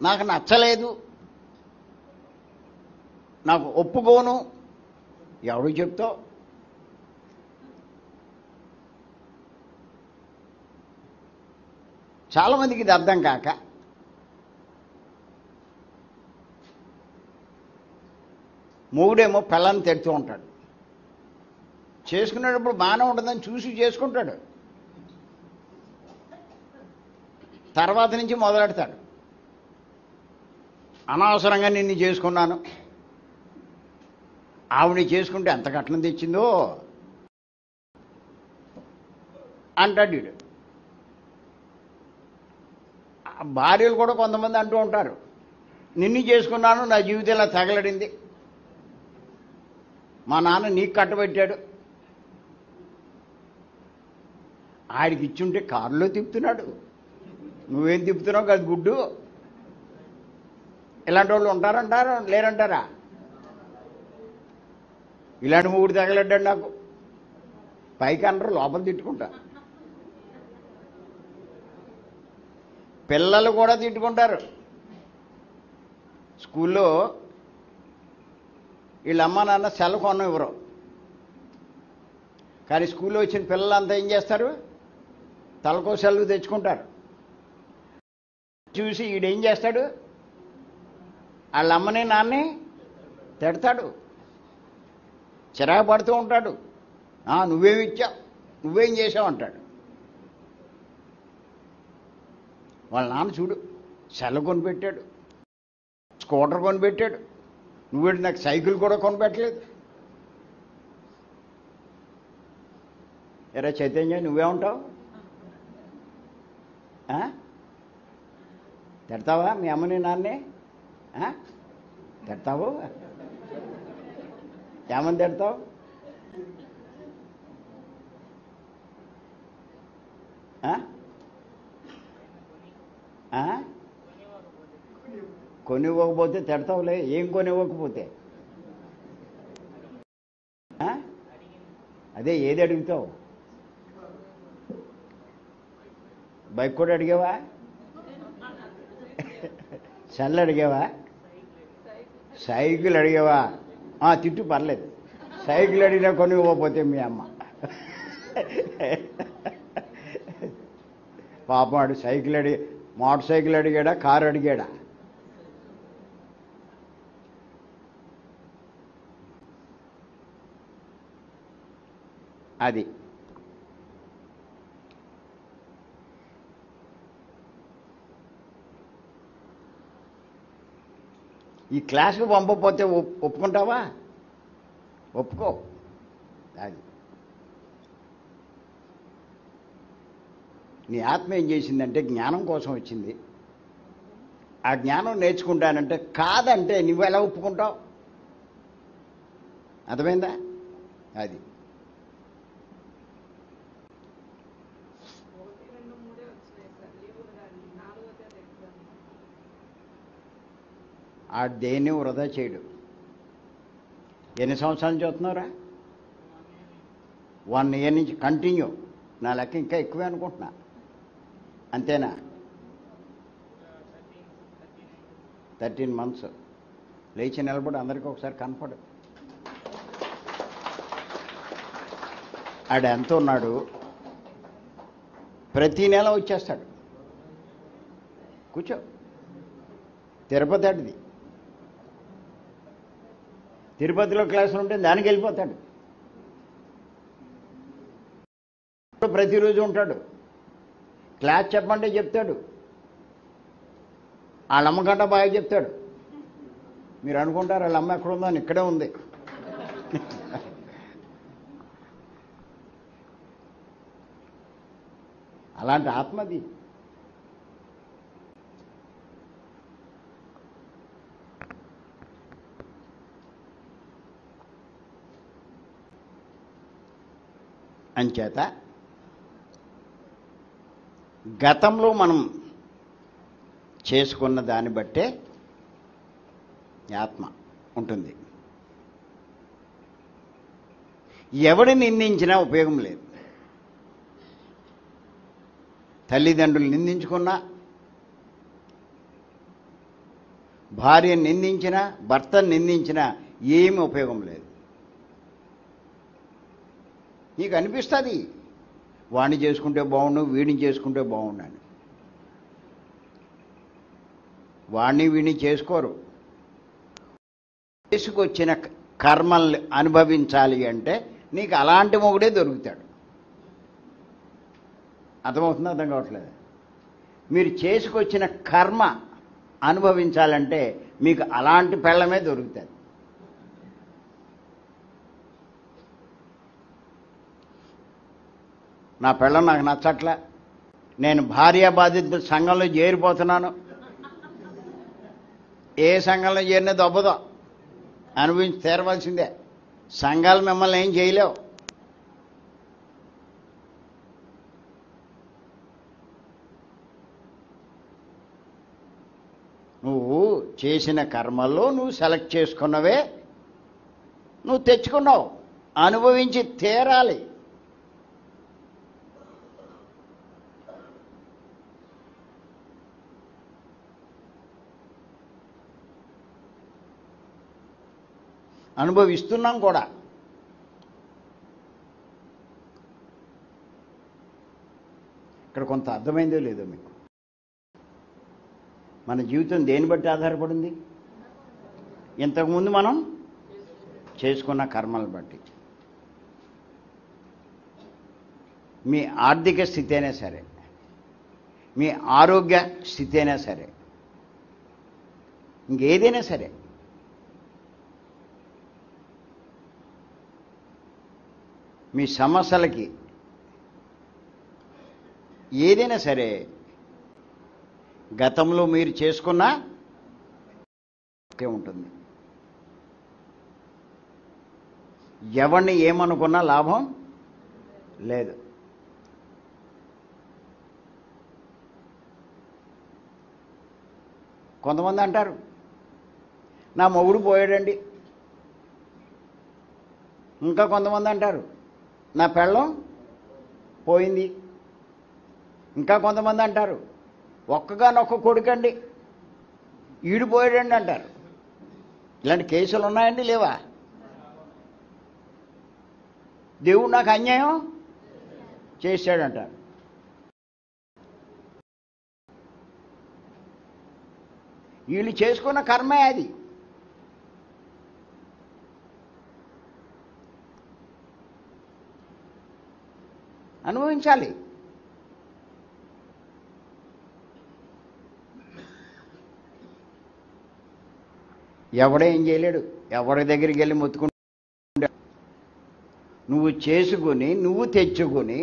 నాకు నచ్చలేదు, నాకు ఒప్పుకోను, ఎవడు చెప్తావు? చాలామందికి ఇది అర్థం కాక మొగుడేమో పిల్లని తిడుతూ ఉంటాడు. చేసుకునేటప్పుడు బాగానే ఉంటుందని చూసి చేసుకుంటాడు, తర్వాత నుంచి మొదలెడతాడు, అనవసరంగా నిన్ను చేసుకున్నాను, ఆవిడ చేసుకుంటే ఎంత కట్నం తెచ్చిందో అంటాడు వీడు. భార్యలు కూడా కొంతమంది అంటూ ఉంటారు, నిన్ను చేసుకున్నాను, నా జీవితం ఇలా తగలడింది, మా నాన్న నీకు కట్టబెట్టాడు, ఆడికి ఇచ్చుంటే కారులో తిప్పుతున్నాడు, నువ్వేం తిప్పుతున్నావు కదా గుడ్డు. ఇలాంటి వాళ్ళు ఉంటారంటారా లేరంటారా? ఇలాంటి మూడు తగలడ్డాడు నాకు, పైకి అనరు, లోపల తిట్టుకుంటా. పిల్లలు కూడా తిట్టుకుంటారు. స్కూల్లో వీళ్ళ అమ్మ నాన్న సెలవు కొన్న ఇవ్వరు, కానీ స్కూల్లో వచ్చిన పిల్లలంతా ఏం చేస్తారు? తలకో సెలవు తెచ్చుకుంటారు. చూసి ఈడేం చేస్తాడు? వాళ్ళ అమ్మని నాన్నే తిడతాడు, చిరాకు పడుతూ ఉంటాడు. నువ్వేమి ఇచ్చావు, నువ్వేం చేసావు అంటాడు. వాళ్ళ నాన్న చూడు సెలవు కొనిపెట్టాడు, స్కూటర్ కొనిపెట్టాడు, నువ్వేంటి నాకు సైకిల్ కూడా కొనిపెట్టలేదు. ఎరా చైతన్య, నువ్వేమంటావు? తిడతావా మీ అమ్మని నాన్నే? తిడతావు? ఏమని తిడతావు? ఆ? ఆ? కొనివ్వకపోతే తిడతావులే. ఏం కొనివ్వకపోతే? ఆ? అదే ఏది అడుగుతావు? బైక్ కూడా అడిగావా? సెల్ అడిగావా? సైకిల్ అడిగావా? తిట్టు, పర్లేదు. సైకిల్ అడిగినా కొనివ్వకపోతే మీ అమ్మ పాపం వాడు సైకిల్ మోటార్ సైకిల్ అడిగాడా, కారు అడిగాడా? అది ఈ క్లాసుకు పంపకపోతే ఒప్పుకుంటావా? ఒప్పుకో. అది నీ ఆత్మ ఏం చేసిందంటే జ్ఞానం కోసం వచ్చింది. ఆ జ్ఞానం నేర్చుకుంటానంటే కాదంటే నువ్వు ఎలా ఒప్పుకుంటావు? అర్థమైందా? అది ఆ దేన్ని వృధా చేయడు. ఎన్ని సంవత్సరాలు చూస్తున్నావురా? 1 year నుంచి కంటిన్యూ. నా లెక్క ఇంకా ఎక్కువే అనుకుంటున్నా. అంతేనా? 13 months. లేచి నిలబడి అందరికీ ఒకసారి కనపడు. ఆడు ఎంత ఉన్నాడు? ప్రతి నెల వచ్చేస్తాడు. కూర్చో. తిరుపతి అడిది. తిరుపతిలో క్లాసులు ఉంటే దానికి వెళ్ళిపోతాడు. ప్రతిరోజు ఉంటాడు. క్లాస్ చెప్పమంటే చెప్తాడు. వాళ్ళ అమ్మకంట బాగా చెప్తాడు. మీరు అనుకుంటారు వాళ్ళ అమ్మ ఎక్కడ ఉందో అని, ఇక్కడే ఉంది. అలాంటి ఆత్మది. అంచేత గతంలో మనం చేసుకున్న దాన్ని బట్టే ఆత్మ ఉంటుంది. ఎవడు నిందించినా ఉపయోగం లేదు. తల్లిదండ్రులు నిందించుకున్నా, భార్యను నిందించినా, భర్తను నిందించినా ఏమీ ఉపయోగం లేదు. నీకు అనిపిస్తుంది వాడిని చేసుకుంటే బాగుండు, వీడిని చేసుకుంటే బాగుండని. వాడిని వీడిని చేసుకోరు. చేసుకొచ్చిన కర్మల్ని అనుభవించాలి అంటే నీకు అలాంటి మొగుడే దొరుకుతాడు. అర్థమవుతుందా? అర్థం కావట్లేదు. మీరు చేసుకొచ్చిన కర్మ అనుభవించాలంటే మీకు అలాంటి పెళ్ళమే దొరుకుతుంది. నా పెళ్ళం నాకు నచ్చట్లే, నేను భార్య బాధిత సంఘంలో చేరిపోతున్నాను. ఏ సంఘంలో చేరినా దొబ్బదో, అనుభవించి తీరవలసిందే. సంఘాలు మిమ్మల్ని ఏం చేయలేవు. నువ్వు చేసిన కర్మల్లో నువ్వు సెలెక్ట్ చేసుకున్నవే నువ్వు తెచ్చుకున్నావు, అనుభవించి తీరాలి. అనుభవిస్తున్నాం కూడా. ఇక్కడ కొంత అర్థమైందో లేదో మీకు. మన జీవితం దేని బట్టి ఆధారపడింది? ఇంతకుముందు మనం చేసుకున్న కర్మలను బట్టి. మీ ఆర్థిక స్థితి అయినా సరే, మీ ఆరోగ్య స్థితి అయినా సరే, ఇంకేదైనా సరే, మీ సమస్యలకి ఏదైనా సరే గతంలో మీరు చేసుకున్న ఉంటుంది. ఎవరిని ఏమనుకున్నా లాభం లేదు. కొంతమంది అంటారు, నా మొగుడు పోయాడండి. ఇంకా కొంతమంది అంటారు, నా పెళ్ళం పోయింది. ఇంకా కొంతమంది అంటారు, ఒక్కగానొక్క కొడుకండి, ఈడిపోయాడండి అంటారు. ఇలాంటి కేసులు ఉన్నాయండి, లేవా? దేవుడు నాకు అన్యాయం చేశాడంటారు. వీళ్ళు చేసుకున్న కర్మే అది. అనుభవించాలి. ఎవడేం చేయలేడు. ఎవరి దగ్గరికి వెళ్ళి మొత్తుకుంటా నువ్వు చేసుకుని నువ్వు తెచ్చుకుని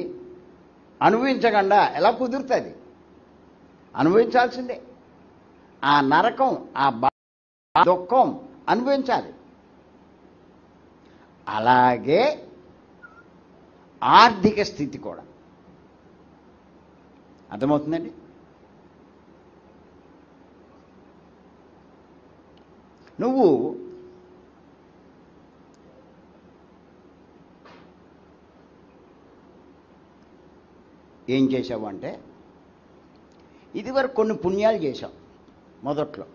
అనుభవించకుండా ఎలా కుదురుతుంది? అనుభవించాల్సిందే. ఆ నరకం, ఆ దుఃఖం అనుభవించాలి. అలాగే ఆర్థిక స్థితి కూడా. అర్థమవుతుందండి? నువ్వు ఏం చేసావు అంటే, ఇదివరకు కొన్ని పుణ్యాలు చేశావు మొదట్లో.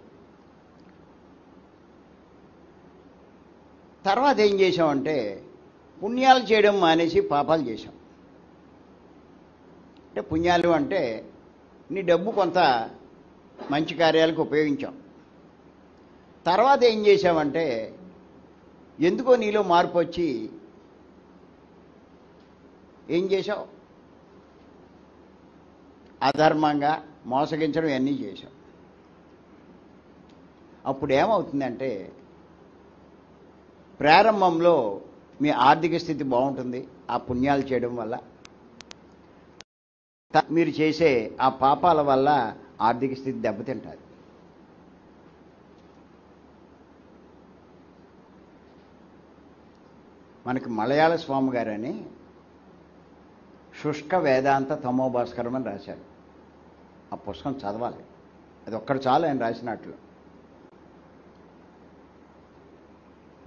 తర్వాత ఏం చేసామంటే పుణ్యాలు చేయడం మానేసి పాపాలు చేశాం. అంటే పుణ్యాలు అంటే నీ డబ్బు కొంత మంచి కార్యాలకు ఉపయోగించాం. తర్వాత ఏం చేసామంటే ఎందుకో నీలో మార్పు వచ్చి ఏం చేశావు? అధర్మంగా మోసగించడం ఇవన్నీ చేశాం. అప్పుడు ఏమవుతుందంటే ప్రారంభంలో మీ ఆర్థిక స్థితి బాగుంటుంది ఆ పుణ్యాలు చేయడం వల్ల. మీరు చేసే ఆ పాపాల వల్ల ఆర్థిక స్థితి దెబ్బతింటుంది. మనకి మలయాళ స్వామి గారని శుష్క వేదాంత తమోభాస్కరం అని రాశారు. ఆ పుస్తకం చదవాలి. అది ఒక్కడు చాలు ఆయన రాసినట్లు.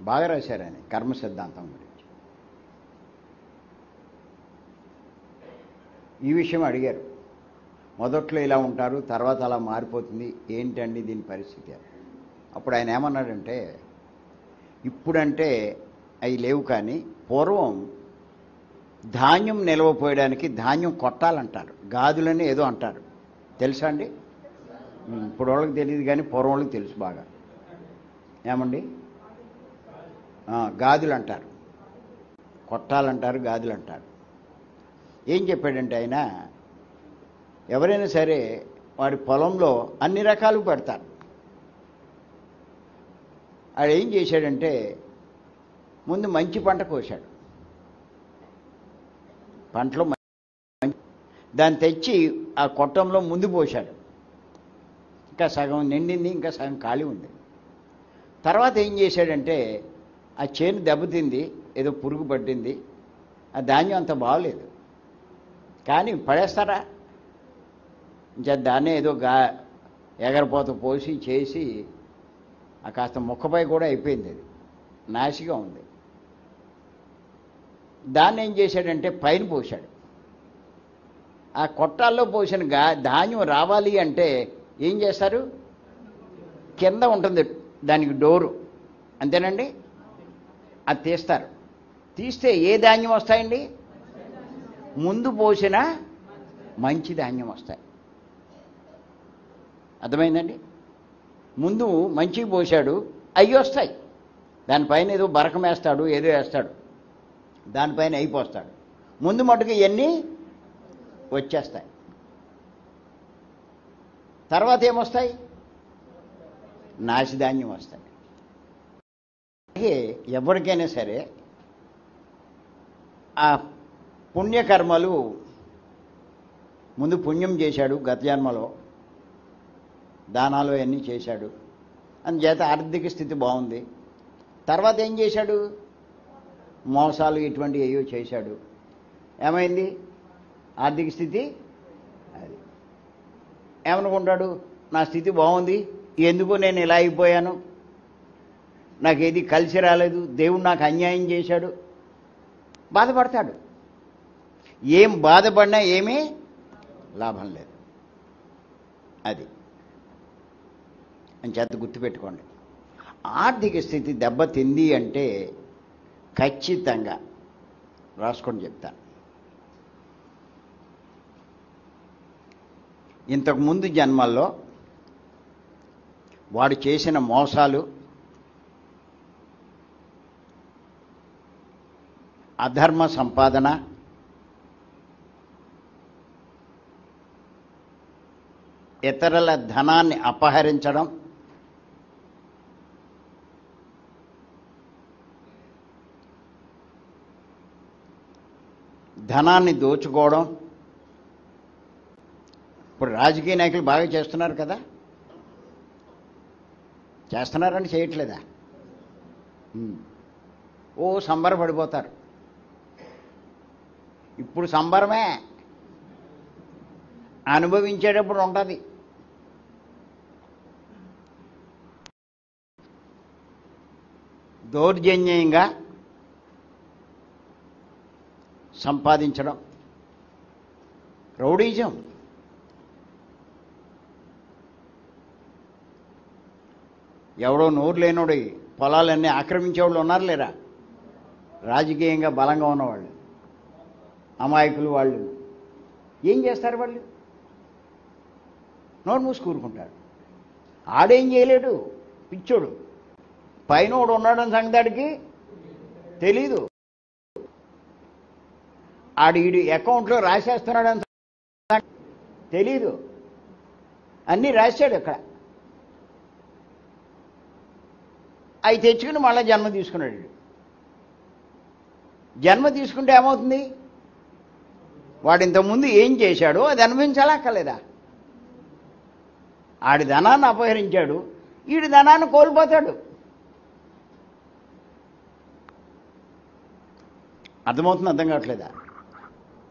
బాగా రాశారు ఆయన కర్మ సిద్ధాంతం గురించి. ఈ విషయం అడిగారు. మొదట్లో ఇలా ఉంటారు, తర్వాత అలా మారిపోతుంది, ఏంటండి దీని పరిస్థితి? అప్పుడు ఆయన ఏమన్నాడంటే, ఇప్పుడంటే అవి లేవు, కానీ పూర్వం ధాన్యం నిలవపోయడానికి ధాన్యం కొట్టాలంటారు, గాదులని ఏదో అంటారు. తెలుసా అండి? ఇప్పుడు వాళ్ళకి తెలియదు కానీ పూర్వం వాళ్ళకి తెలుసు బాగా. ఏమండి? గాదులు అంటారు, కొట్టాలంటారు, గాదులు అంటారు. ఏం చెప్పాడంటే ఆయన, ఎవరైనా సరే వాడి పొలంలో అన్ని రకాలు పెడతారు. వాడు ఏం చేశాడంటే ముందు మంచి పంట కోశాడు. పంటలో దాన్ని తెచ్చి ఆ కొట్టంలో ముందు పోశాడు. ఇంకా సగం నిండింది, ఇంకా సగం ఖాళీ ఉంది. తర్వాత ఏం చేశాడంటే ఆ చేను దెబ్బతింది, ఏదో పురుగు పట్టింది, ఆ ధాన్యం అంత బాగలేదు, కానీ పడేస్తారా? ఇంకా దాన్నే ఏదో ఎగరపోత పోసి చేసి ఆ కాస్త ముక్కపై కూడా అయిపోయింది, అది నాసిగా ఉంది. దాన్ని ఏం చేశాడంటే పైన పోశాడు. ఆ కొట్టాల్లో పోసిన ధాన్యం రావాలి అంటే ఏం చేస్తారు? కింద ఉంటుంది దానికి డోరు, అంతేనండి, అది తీస్తారు. తీస్తే ఏ ధాన్యం వస్తాయండి? ముందు పోసిన మంచి ధాన్యం వస్తాయి. అర్థమైందండి? ముందు మంచివి పోశాడు, అవి వస్తాయి. దానిపైన ఏదో బరకం వేస్తాడు, ఏదో వేస్తాడు, దానిపైన అయిపోస్తాడు. ముందు మటుకు ఇవన్నీ వచ్చేస్తాయి. తర్వాత ఏమొస్తాయి? నాసిధాన్యం వస్తాయి. అలాగే ఎవరికైనా సరే ఆ పుణ్యకర్మలు, ముందు పుణ్యం చేశాడు గత జన్మలో, దానాలు అవన్నీ చేశాడు, అందుచేత ఆర్థిక స్థితి బాగుంది. తర్వాత ఏం చేశాడు? మోసాలు ఇటువంటి ఏవో చేశాడు. ఏమైంది ఆర్థిక స్థితి? అది ఏమనుకుంటాడు, నా స్థితి బాగుంది, ఎందుకు నేను ఇలా అయిపోయాను, నాకేది కలిసి రాలేదు, దేవుడు నాకు అన్యాయం చేశాడు, బాధపడతాడు. ఏం బాధపడినా ఏమీ లాభం లేదు. అది అని చేత గుర్తుపెట్టుకోండి. ఆర్థిక స్థితి దెబ్బతింది అంటే ఖచ్చితంగా రాసుకొని చెప్తాను. ఇంతకుముందు జన్మల్లో వాడు చేసిన మోసాలు, అధర్మ సంపాదన, ఇతరుల ధనాన్ని అపహరించడం, ధనాన్ని దోచుకోవడం. ఇప్పుడు రాజకీయ నాయకులు బాగా చేస్తున్నారు కదా, చేస్తున్నారని చేయట్లేదా? ఓ సంబరపడిపోతారు. ఇప్పుడు సంబరమే, అనుభవించేటప్పుడు ఉంటుంది. దౌర్జన్యంగా సంపాదించడం, రౌడీజం. ఎవడో నోరు లేనోడి పొలాలన్నీ ఆక్రమించేవాళ్ళు ఉన్నారు లేరా? రాజకీయంగా బలంగా ఉన్నవాళ్ళు, అమాయకులు. వాళ్ళు ఏం చేస్తారు? వాళ్ళు నోరు మూసి కూరుకుంటారు. ఆడేం చేయలేడు, పిచ్చోడు. పైన వాడు ఉన్నాడని సంగతాడికి తెలీదు. ఈడి అకౌంట్లో రాసేస్తున్నాడని తెలీదు. అన్నీ రాశాడు అక్కడ. అవి తెచ్చుకుని మళ్ళీ జన్మ తీసుకున్నాడు. జన్మ తీసుకుంటే ఏమవుతుంది? వాడు ఇంతకుముందు ఏం చేశాడో అది అనుభవించాలా అక్కర్లేదా? ఆడి ధనాన్ని అపహరించాడు, ఈడి ధనాన్ని కోల్పోతాడు. అర్థమవుతుంది? అర్థం కావట్లేదా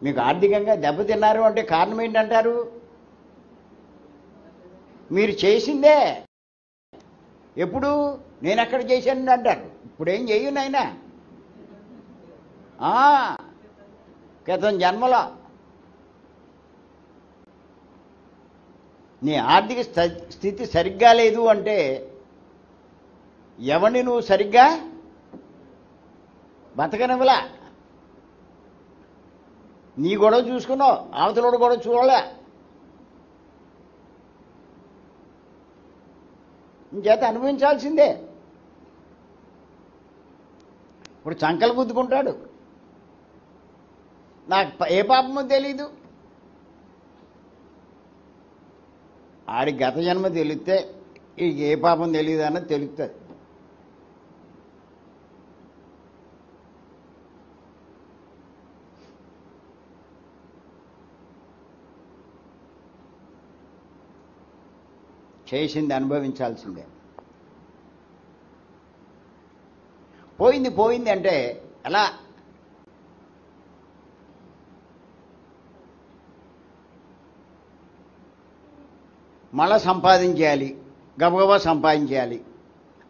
మీకు? ఆర్థికంగా దెబ్బతిన్నారు అంటే కారణం ఏంటంటారు? మీరు చేసిందే. ఎప్పుడు నేను ఎక్కడ చేశాను అంటారు. ఇప్పుడేం చేయను నాయనా, క్రితం జన్మలో. నీ ఆర్థిక స్థితి సరిగ్గా లేదు అంటే ఎవరిని నువ్వు సరిగ్గా బతకనివ్వలా. నీ గొడవ చూసుకున్నావు, అవతలోడు గొడవ చూడలే. చేత అనుభవించాల్సిందే. ఇప్పుడు చంకలు గుద్దుకుంటాడు, నాకు ఏ పాపమో తెలీదు. ఆడి గత జన్మ తెలిస్తే ఈ ఏ పాపం తెలియదు అన్నది తెలుస్తుంది. చేసింది అనుభవించాల్సిందే. పోయింది పోయింది అంటే ఎలా? మళ్ళా సంపాదించేయాలి, గబగబా సంపాదించేయాలి,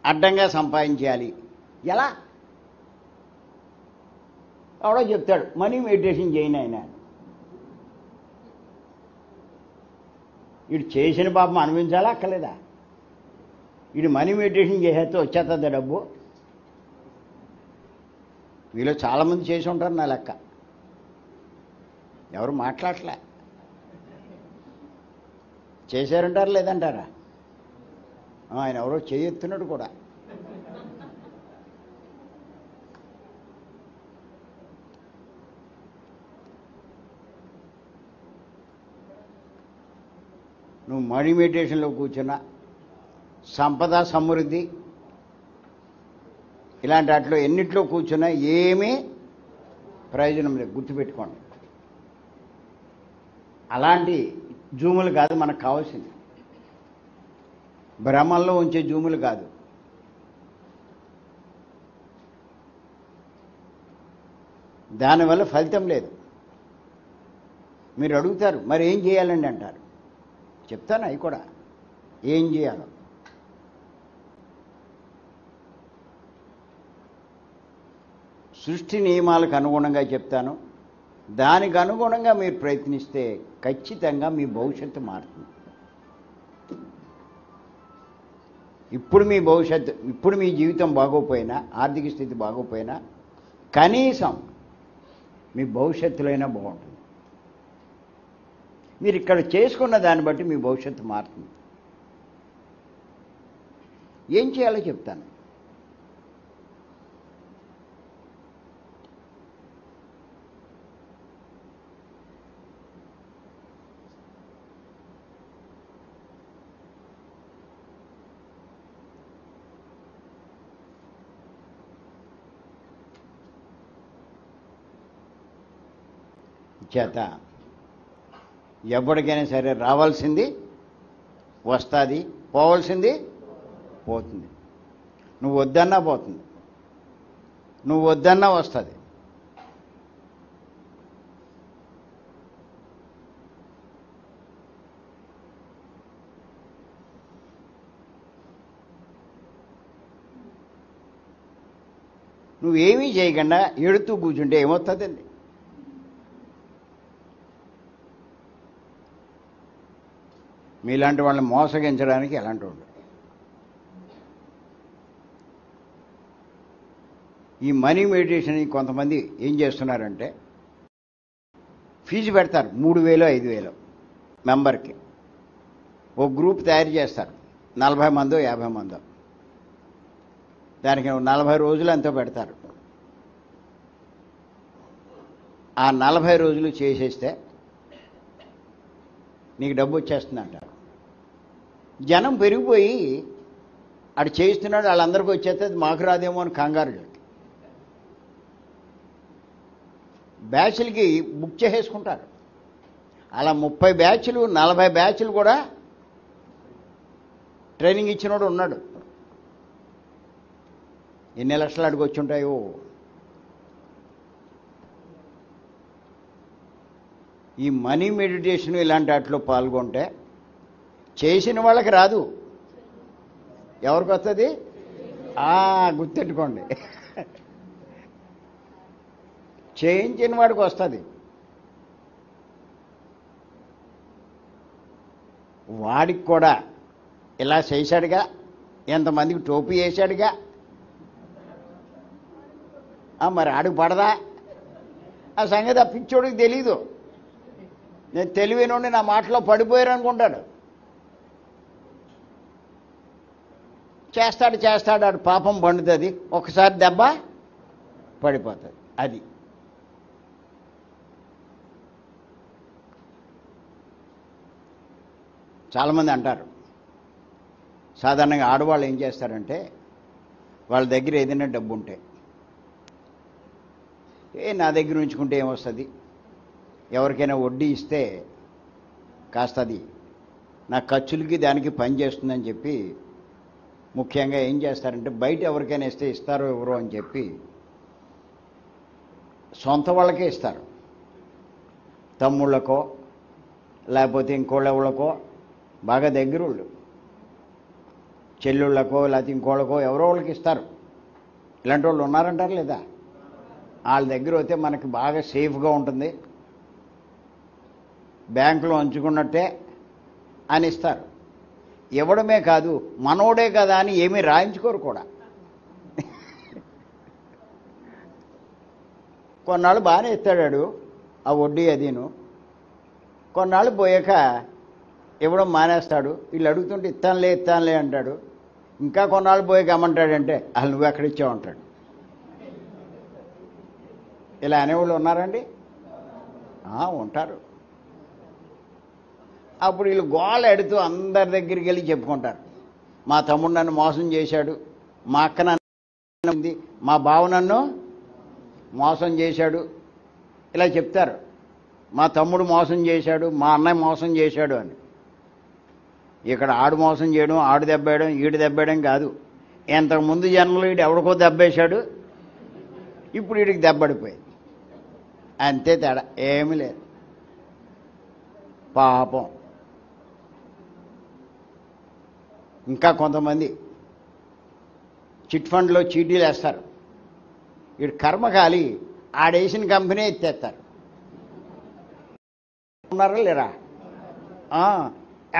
అడ్డంగా సంపాదించేయాలి. ఎలా? ఎవడో చెప్తాడు మనీ మెడిటేషన్ చేయను ఆయన. వీడు చేసిన పాపం అనుభవించాలా అక్కర్లేదా? వీడు మనీ మెడిటేషన్ చేసేస్తే వచ్చేస్తుందా డబ్బు? వీళ్ళు చాలామంది చేసి ఉంటారు నా లెక్క. ఎవరు మాట్లాడలే. చేశారంటారా లేదంటారా? ఆయన ఎవరో చేయెత్తున్నాడు కూడా. నువ్వు మనీ మెడిటేషన్లో కూర్చున్నా, సంపద సమృద్ధి ఇలాంటి వాటిలో ఎన్నిట్లో కూర్చున్నా ఏమీ ప్రయోజనం లేదు. గుర్తుపెట్టుకోండి. అలాంటి జూములు కాదు మనకు కావాల్సింది. భ్రమంలో ఉంచే జూములు కాదు. దానివల్ల ఫలితం లేదు. మీరు అడుగుతారు మరి ఏం చేయాలండి అంటారు. చెప్తాను అవి కూడా ఏం చేయాలో. సృష్టి నియమాలకు అనుగుణంగా చెప్తాను. దానికి అనుగుణంగా మీరు ప్రయత్నిస్తే ఖచ్చితంగా మీ భవిష్యత్తు మారుతుంది. ఇప్పుడు మీ జీవితం బాగోపోయినా, ఆర్థిక స్థితి బాగోపోయినా కనీసం మీ భవిష్యత్తులైనా బాగుంటుంది. మీరు ఇక్కడ చేసుకున్న దాన్ని బట్టి మీ భవిష్యత్తు మారుతుంది. ఏం చేయాలో చెప్తాను. చేత ఎవరికైనా సరే రావాల్సింది వస్తుంది, పోవాల్సింది పోతుంది. నువ్వు వద్దన్నా పోతుంది, నువ్వు వద్దన్నా వస్తుంది. నువ్వేమీ చేయకుండా ఎడుతూ కూర్చుంటే ఏమవుతుందండి? మీలాంటి వాళ్ళని మోసగించడానికి ఎలాంటి ఉండదు. ఈ మనీ మెడిటేషన్ కొంతమంది ఏం చేస్తున్నారంటే ఫీజు పెడతారు 3,000 5,000 మెంబర్కి. ఒక గ్రూప్ తయారు చేస్తారు, 40 మందో 50 మందో. దానికి 40 రోజులు ఎంతో పెడతారు. ఆ 40 రోజులు చేసేస్తే నీకు డబ్బు వచ్చేస్తుంది అంటారు. జనం పెరిగిపోయి అటు చేయిస్తున్నాడు, వాళ్ళందరికీ వచ్చేస్తే మాకు రాదేమో అని కంగారు. బ్యాచ్లకి బుక్ చేసేసుకుంటారు. అలా 30 బ్యాచ్లు 40 బ్యాచ్లు కూడా ట్రైనింగ్ ఇచ్చినోడు ఉన్నాడు. ఎన్ని లక్షలు అడిగి వచ్చి ఉంటాయో. ఈ మనీ మెడిటేషన్ ఇలాంటి వాటిలో పాల్గొంటే చేసిన వాళ్ళకి రాదు, ఎవరికి వస్తుంది? గుర్తెట్టుకోండి, చేయించిన వాడికి వస్తుంది. వాడికి కూడా ఇలా చేశాడుగా, ఎంతమందికి టోపీ వేశాడుగా, మరి ఆడికి పడదా? ఆ సంగతి ఆ పిచ్చోడికి తెలీదు. నేను తెలివినోడిని, నా మాటలో పడిపోయారు అనుకుంటాడు. చేస్తాడు ఆడు పాపం పండుతుంది, ఒకసారి దెబ్బ పడిపోతుంది. అది చాలామంది అంటారు. సాధారణంగా ఆడవాళ్ళు ఏం చేస్తారంటే వాళ్ళ దగ్గర ఏదైనా డబ్బు ఉంటే నా దగ్గర ఉంచుకుంటే ఏమొస్తుంది, ఎవరికైనా వడ్డీ ఇస్తే కాస్త అది నా ఖర్చులకి దానికి పని చేస్తుందని చెప్పి ముఖ్యంగా ఏం చేస్తారంటే బయట ఎవరికైనా ఇస్తే ఇస్తారో ఎవరో అని చెప్పి సొంత వాళ్ళకే ఇస్తారు. తమ్ముళ్ళకో లేకపోతే ఇంకోళ్ళెవళ్ళకో, బాగా దగ్గరోళ్ళు చెల్లుళ్ళకో లేకపోతే ఇంకోళ్ళకో ఎవరో వాళ్ళకి ఇస్తారు. ఇలాంటి వాళ్ళు ఉన్నారంటారు లేదా? వాళ్ళ దగ్గర అయితే మనకి బాగా సేఫ్గా ఉంటుంది, బ్యాంకులో ఉంచుకున్నట్టే అని ఇస్తారు. ఇవ్వడమే కాదు, మనోడే కదా అని ఏమీ రాయించుకోరు కూడా. కొన్నాళ్ళు బాగానే ఇస్తాడాడు ఆ వడ్డీ అదీను, కొన్నాళ్ళు పోయాక ఇవ్వడం మానేస్తాడు. వీళ్ళు అడుగుతుంటే ఇస్తానులే అంటాడు. ఇంకా కొన్నాళ్ళు పోయాక ఏమంటాడంటే వాళ్ళు నువ్వు ఎక్కడ ఇచ్చావు అంటాడు. ఇలా అనేవాళ్ళు ఉన్నారండి? ఉంటారు. అప్పుడు వీళ్ళు గోళ ఎడుతూ అందరి దగ్గరికి వెళ్ళి చెప్పుకుంటారు, మా తమ్ముడు నన్ను మోసం చేశాడు, మా అక్క నన్ను, మా బావ నన్ను మోసం చేశాడు, ఇలా చెప్తారు. మా తమ్ముడు మోసం చేశాడు, మా అన్నయ్య మోసం చేశాడు అని. ఇక్కడ ఆడు మోసం చేయడం, ఆడు దెబ్బేయడం, ఈడు దెబ్బేయడం కాదు. ఇంతకుముందు జన్మలో వీడు ఎవరికో దెబ్బేశాడు, ఇప్పుడు వీడికి దెబ్బడిపోయింది. అంతే తేడా, ఏమీ లేదు. పాపం ఇంకా కొంతమంది చిట్ ఫండ్లో చీటీలు వేస్తారు. వీడు కర్మకాలి ఆడేసిన కంపెనీ ఎత్తేస్తారు. ఉన్నారా లేరా?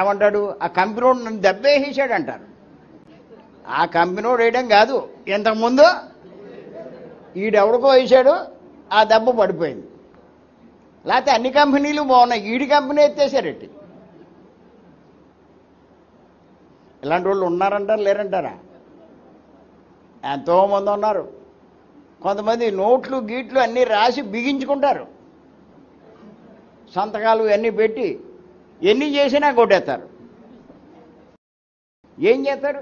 ఏమంటాడు, ఆ కంపెనీడు నన్ను దెబ్బేసేసాడు అంటారు. ఆ కంపెనీడు వేయడం కాదు, ఇంతకుముందు ఈడెవడికో వేసాడు, ఆ దెబ్బ పడిపోయింది. లేకపోతే అన్ని కంపెనీలు బాగున్నాయి, ఈడి కంపెనీ ఎత్తేసారెట్టి. ఇలాంటి వాళ్ళు ఉన్నారంటారు లేరంటారా? ఎంతోమంది ఉన్నారు. కొంతమంది నోట్లు గీట్లు అన్నీ రాసి బిగించుకుంటారు, సంతకాలు అన్నీ పెట్టి ఎన్ని చేసినా కొట్టేస్తారు. ఏం చేస్తారు?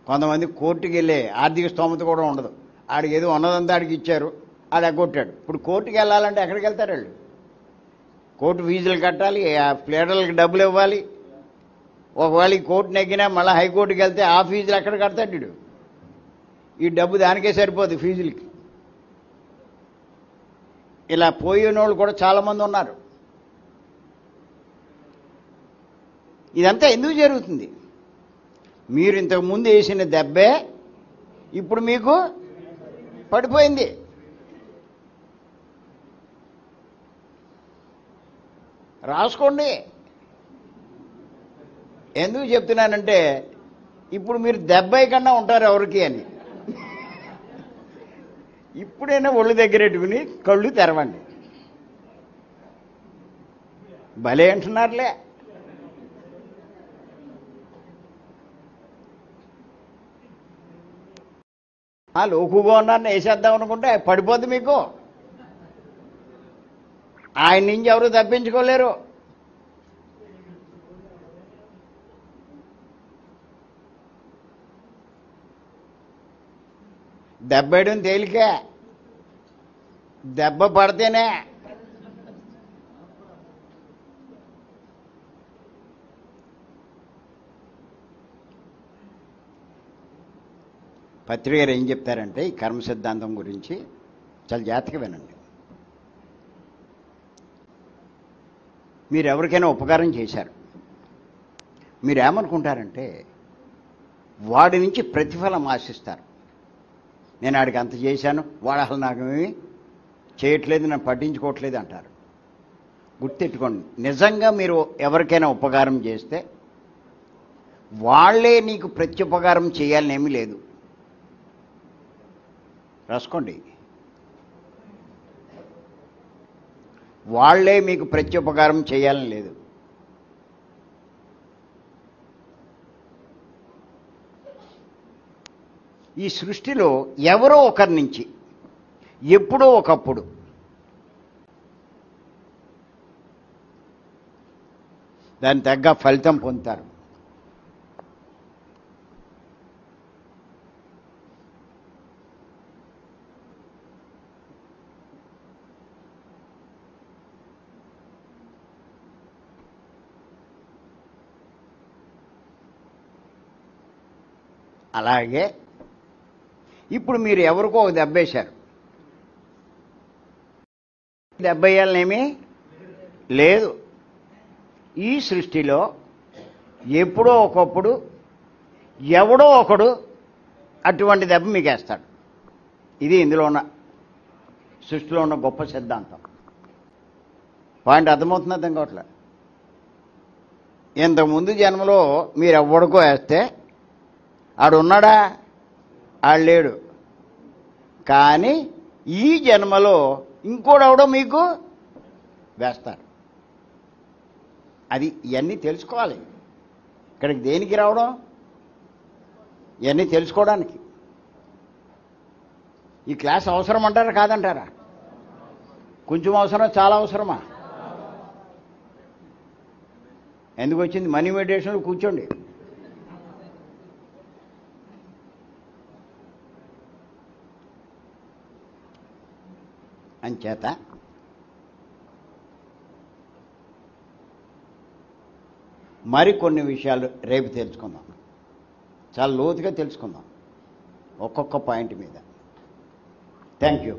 కొంతమంది కోర్టుకి వెళ్ళే ఆర్థిక స్తోమత కూడా ఉండదు. ఆడికి ఏదో ఉన్నదంతా ఆడికి ఇచ్చారు, ఆడ కొట్టాడు. ఇప్పుడు కోర్టుకి వెళ్ళాలంటే ఎక్కడికి వెళ్తారు వాళ్ళు? కోర్టు ఫీజులు కట్టాలి, ఆ ప్లేడర్లకు డబ్బులు ఇవ్వాలి. ఒకవేళ ఈ కోర్టు నెగ్గినా మళ్ళీ హైకోర్టుకి వెళ్తే ఆ ఫీజులు ఎక్కడ కడతాడు వీడు? ఈ డబ్బు దానికే సరిపోదు ఫీజులకి. ఇలా పోయిన వాళ్ళు కూడా చాలామంది ఉన్నారు. ఇదంతా ఎందుకు జరుగుతుంది? మీరు ఇంతకుముందు వేసిన దెబ్బే ఇప్పుడు మీకు పడిపోయింది. రాసుకోండి. ఎందుకు చెప్తున్నానంటే ఇప్పుడు మీరు దెబ్బకన్నా ఉంటారు ఎవరికి అని. ఇప్పుడైనా ఒళ్ళు దగ్గరెట్టుకుని కళ్ళు తెరవండి. భలే అంటున్నారులే. లోకుగా ఉన్నారని వేసేద్దాం అనుకుంటే పడిపోద్ది మీకు. ఆయన నుంచి ఎవరు తప్పించుకోలేరు. దెబ్బేయడం తేలికే, దెబ్బ పడితేనే. పత్రి గారు ఏం చెప్తారంటే ఈ కర్మ సిద్ధాంతం గురించి చాలా జాగ్రత్తగా వినండి. మీరు ఎవరికైనా ఉపకారం చేశారు, మీరేమనుకుంటారంటే వాడి నుంచి ప్రతిఫలం ఆశిస్తారు. నేను ఆడికి అంత చేశాను, వాడు అసలు నాకేమీ చేయట్లేదు, నన్ను పట్టించుకోవట్లేదు అంటారు. గుర్తెట్టుకోండి, నిజంగా మీరు ఎవరికైనా ఉపకారం చేస్తే వాళ్ళే నీకు ప్రత్యుపకారం చేయాలని ఏమీ లేదు. రాసుకోండి, వాళ్ళే మీకు ప్రత్యుపకారం చేయాలని లేదు. ఈ సృష్టిలో ఎవరో ఒకరి నుంచి ఎప్పుడో ఒకప్పుడు దాని తగ్గ ఫలితం పొందుతారు. అలాగే ఇప్పుడు మీరు ఎవరికో ఒక దెబ్బేశారు, దెబ్బేయాలనేమీ లేదు. ఈ సృష్టిలో ఎప్పుడో ఒకప్పుడు ఎవడో ఒకడు అటువంటి దెబ్బ మీకు వేస్తాడు. ఇది ఇందులో ఉన్న సృష్టిలో ఉన్న గొప్ప సిద్ధాంతం. పాయింట్ అర్థమవుతుందా? అర్థం కావట్లే. ఇంతకుముందు జన్మలో మీరు ఎవడికో వేస్తే ఆడున్నాడా? ఆడు లేడు. కానీ ఈ జన్మలో ఇంకోడెవడో మీకు వేస్తారు. అది ఇవన్నీ తెలుసుకోవాలి. ఇక్కడికి దేనికి రావడం? ఇవన్నీ తెలుసుకోవడానికి. ఈ క్లాస్ అవసరం అంటారా కాదంటారా? కొంచెం అవసరం, చాలా అవసరమా? ఎందుకు వచ్చింది? మనీ మెడిటేషన్లో కూర్చోండి. అంచేత మరికొన్ని విషయాలు రేపు తెలుసుకుందాం, చాలా లోతుగా తెలుసుకుందాం. ఒక్కొక్క పాయింట్ మీద. Thank you.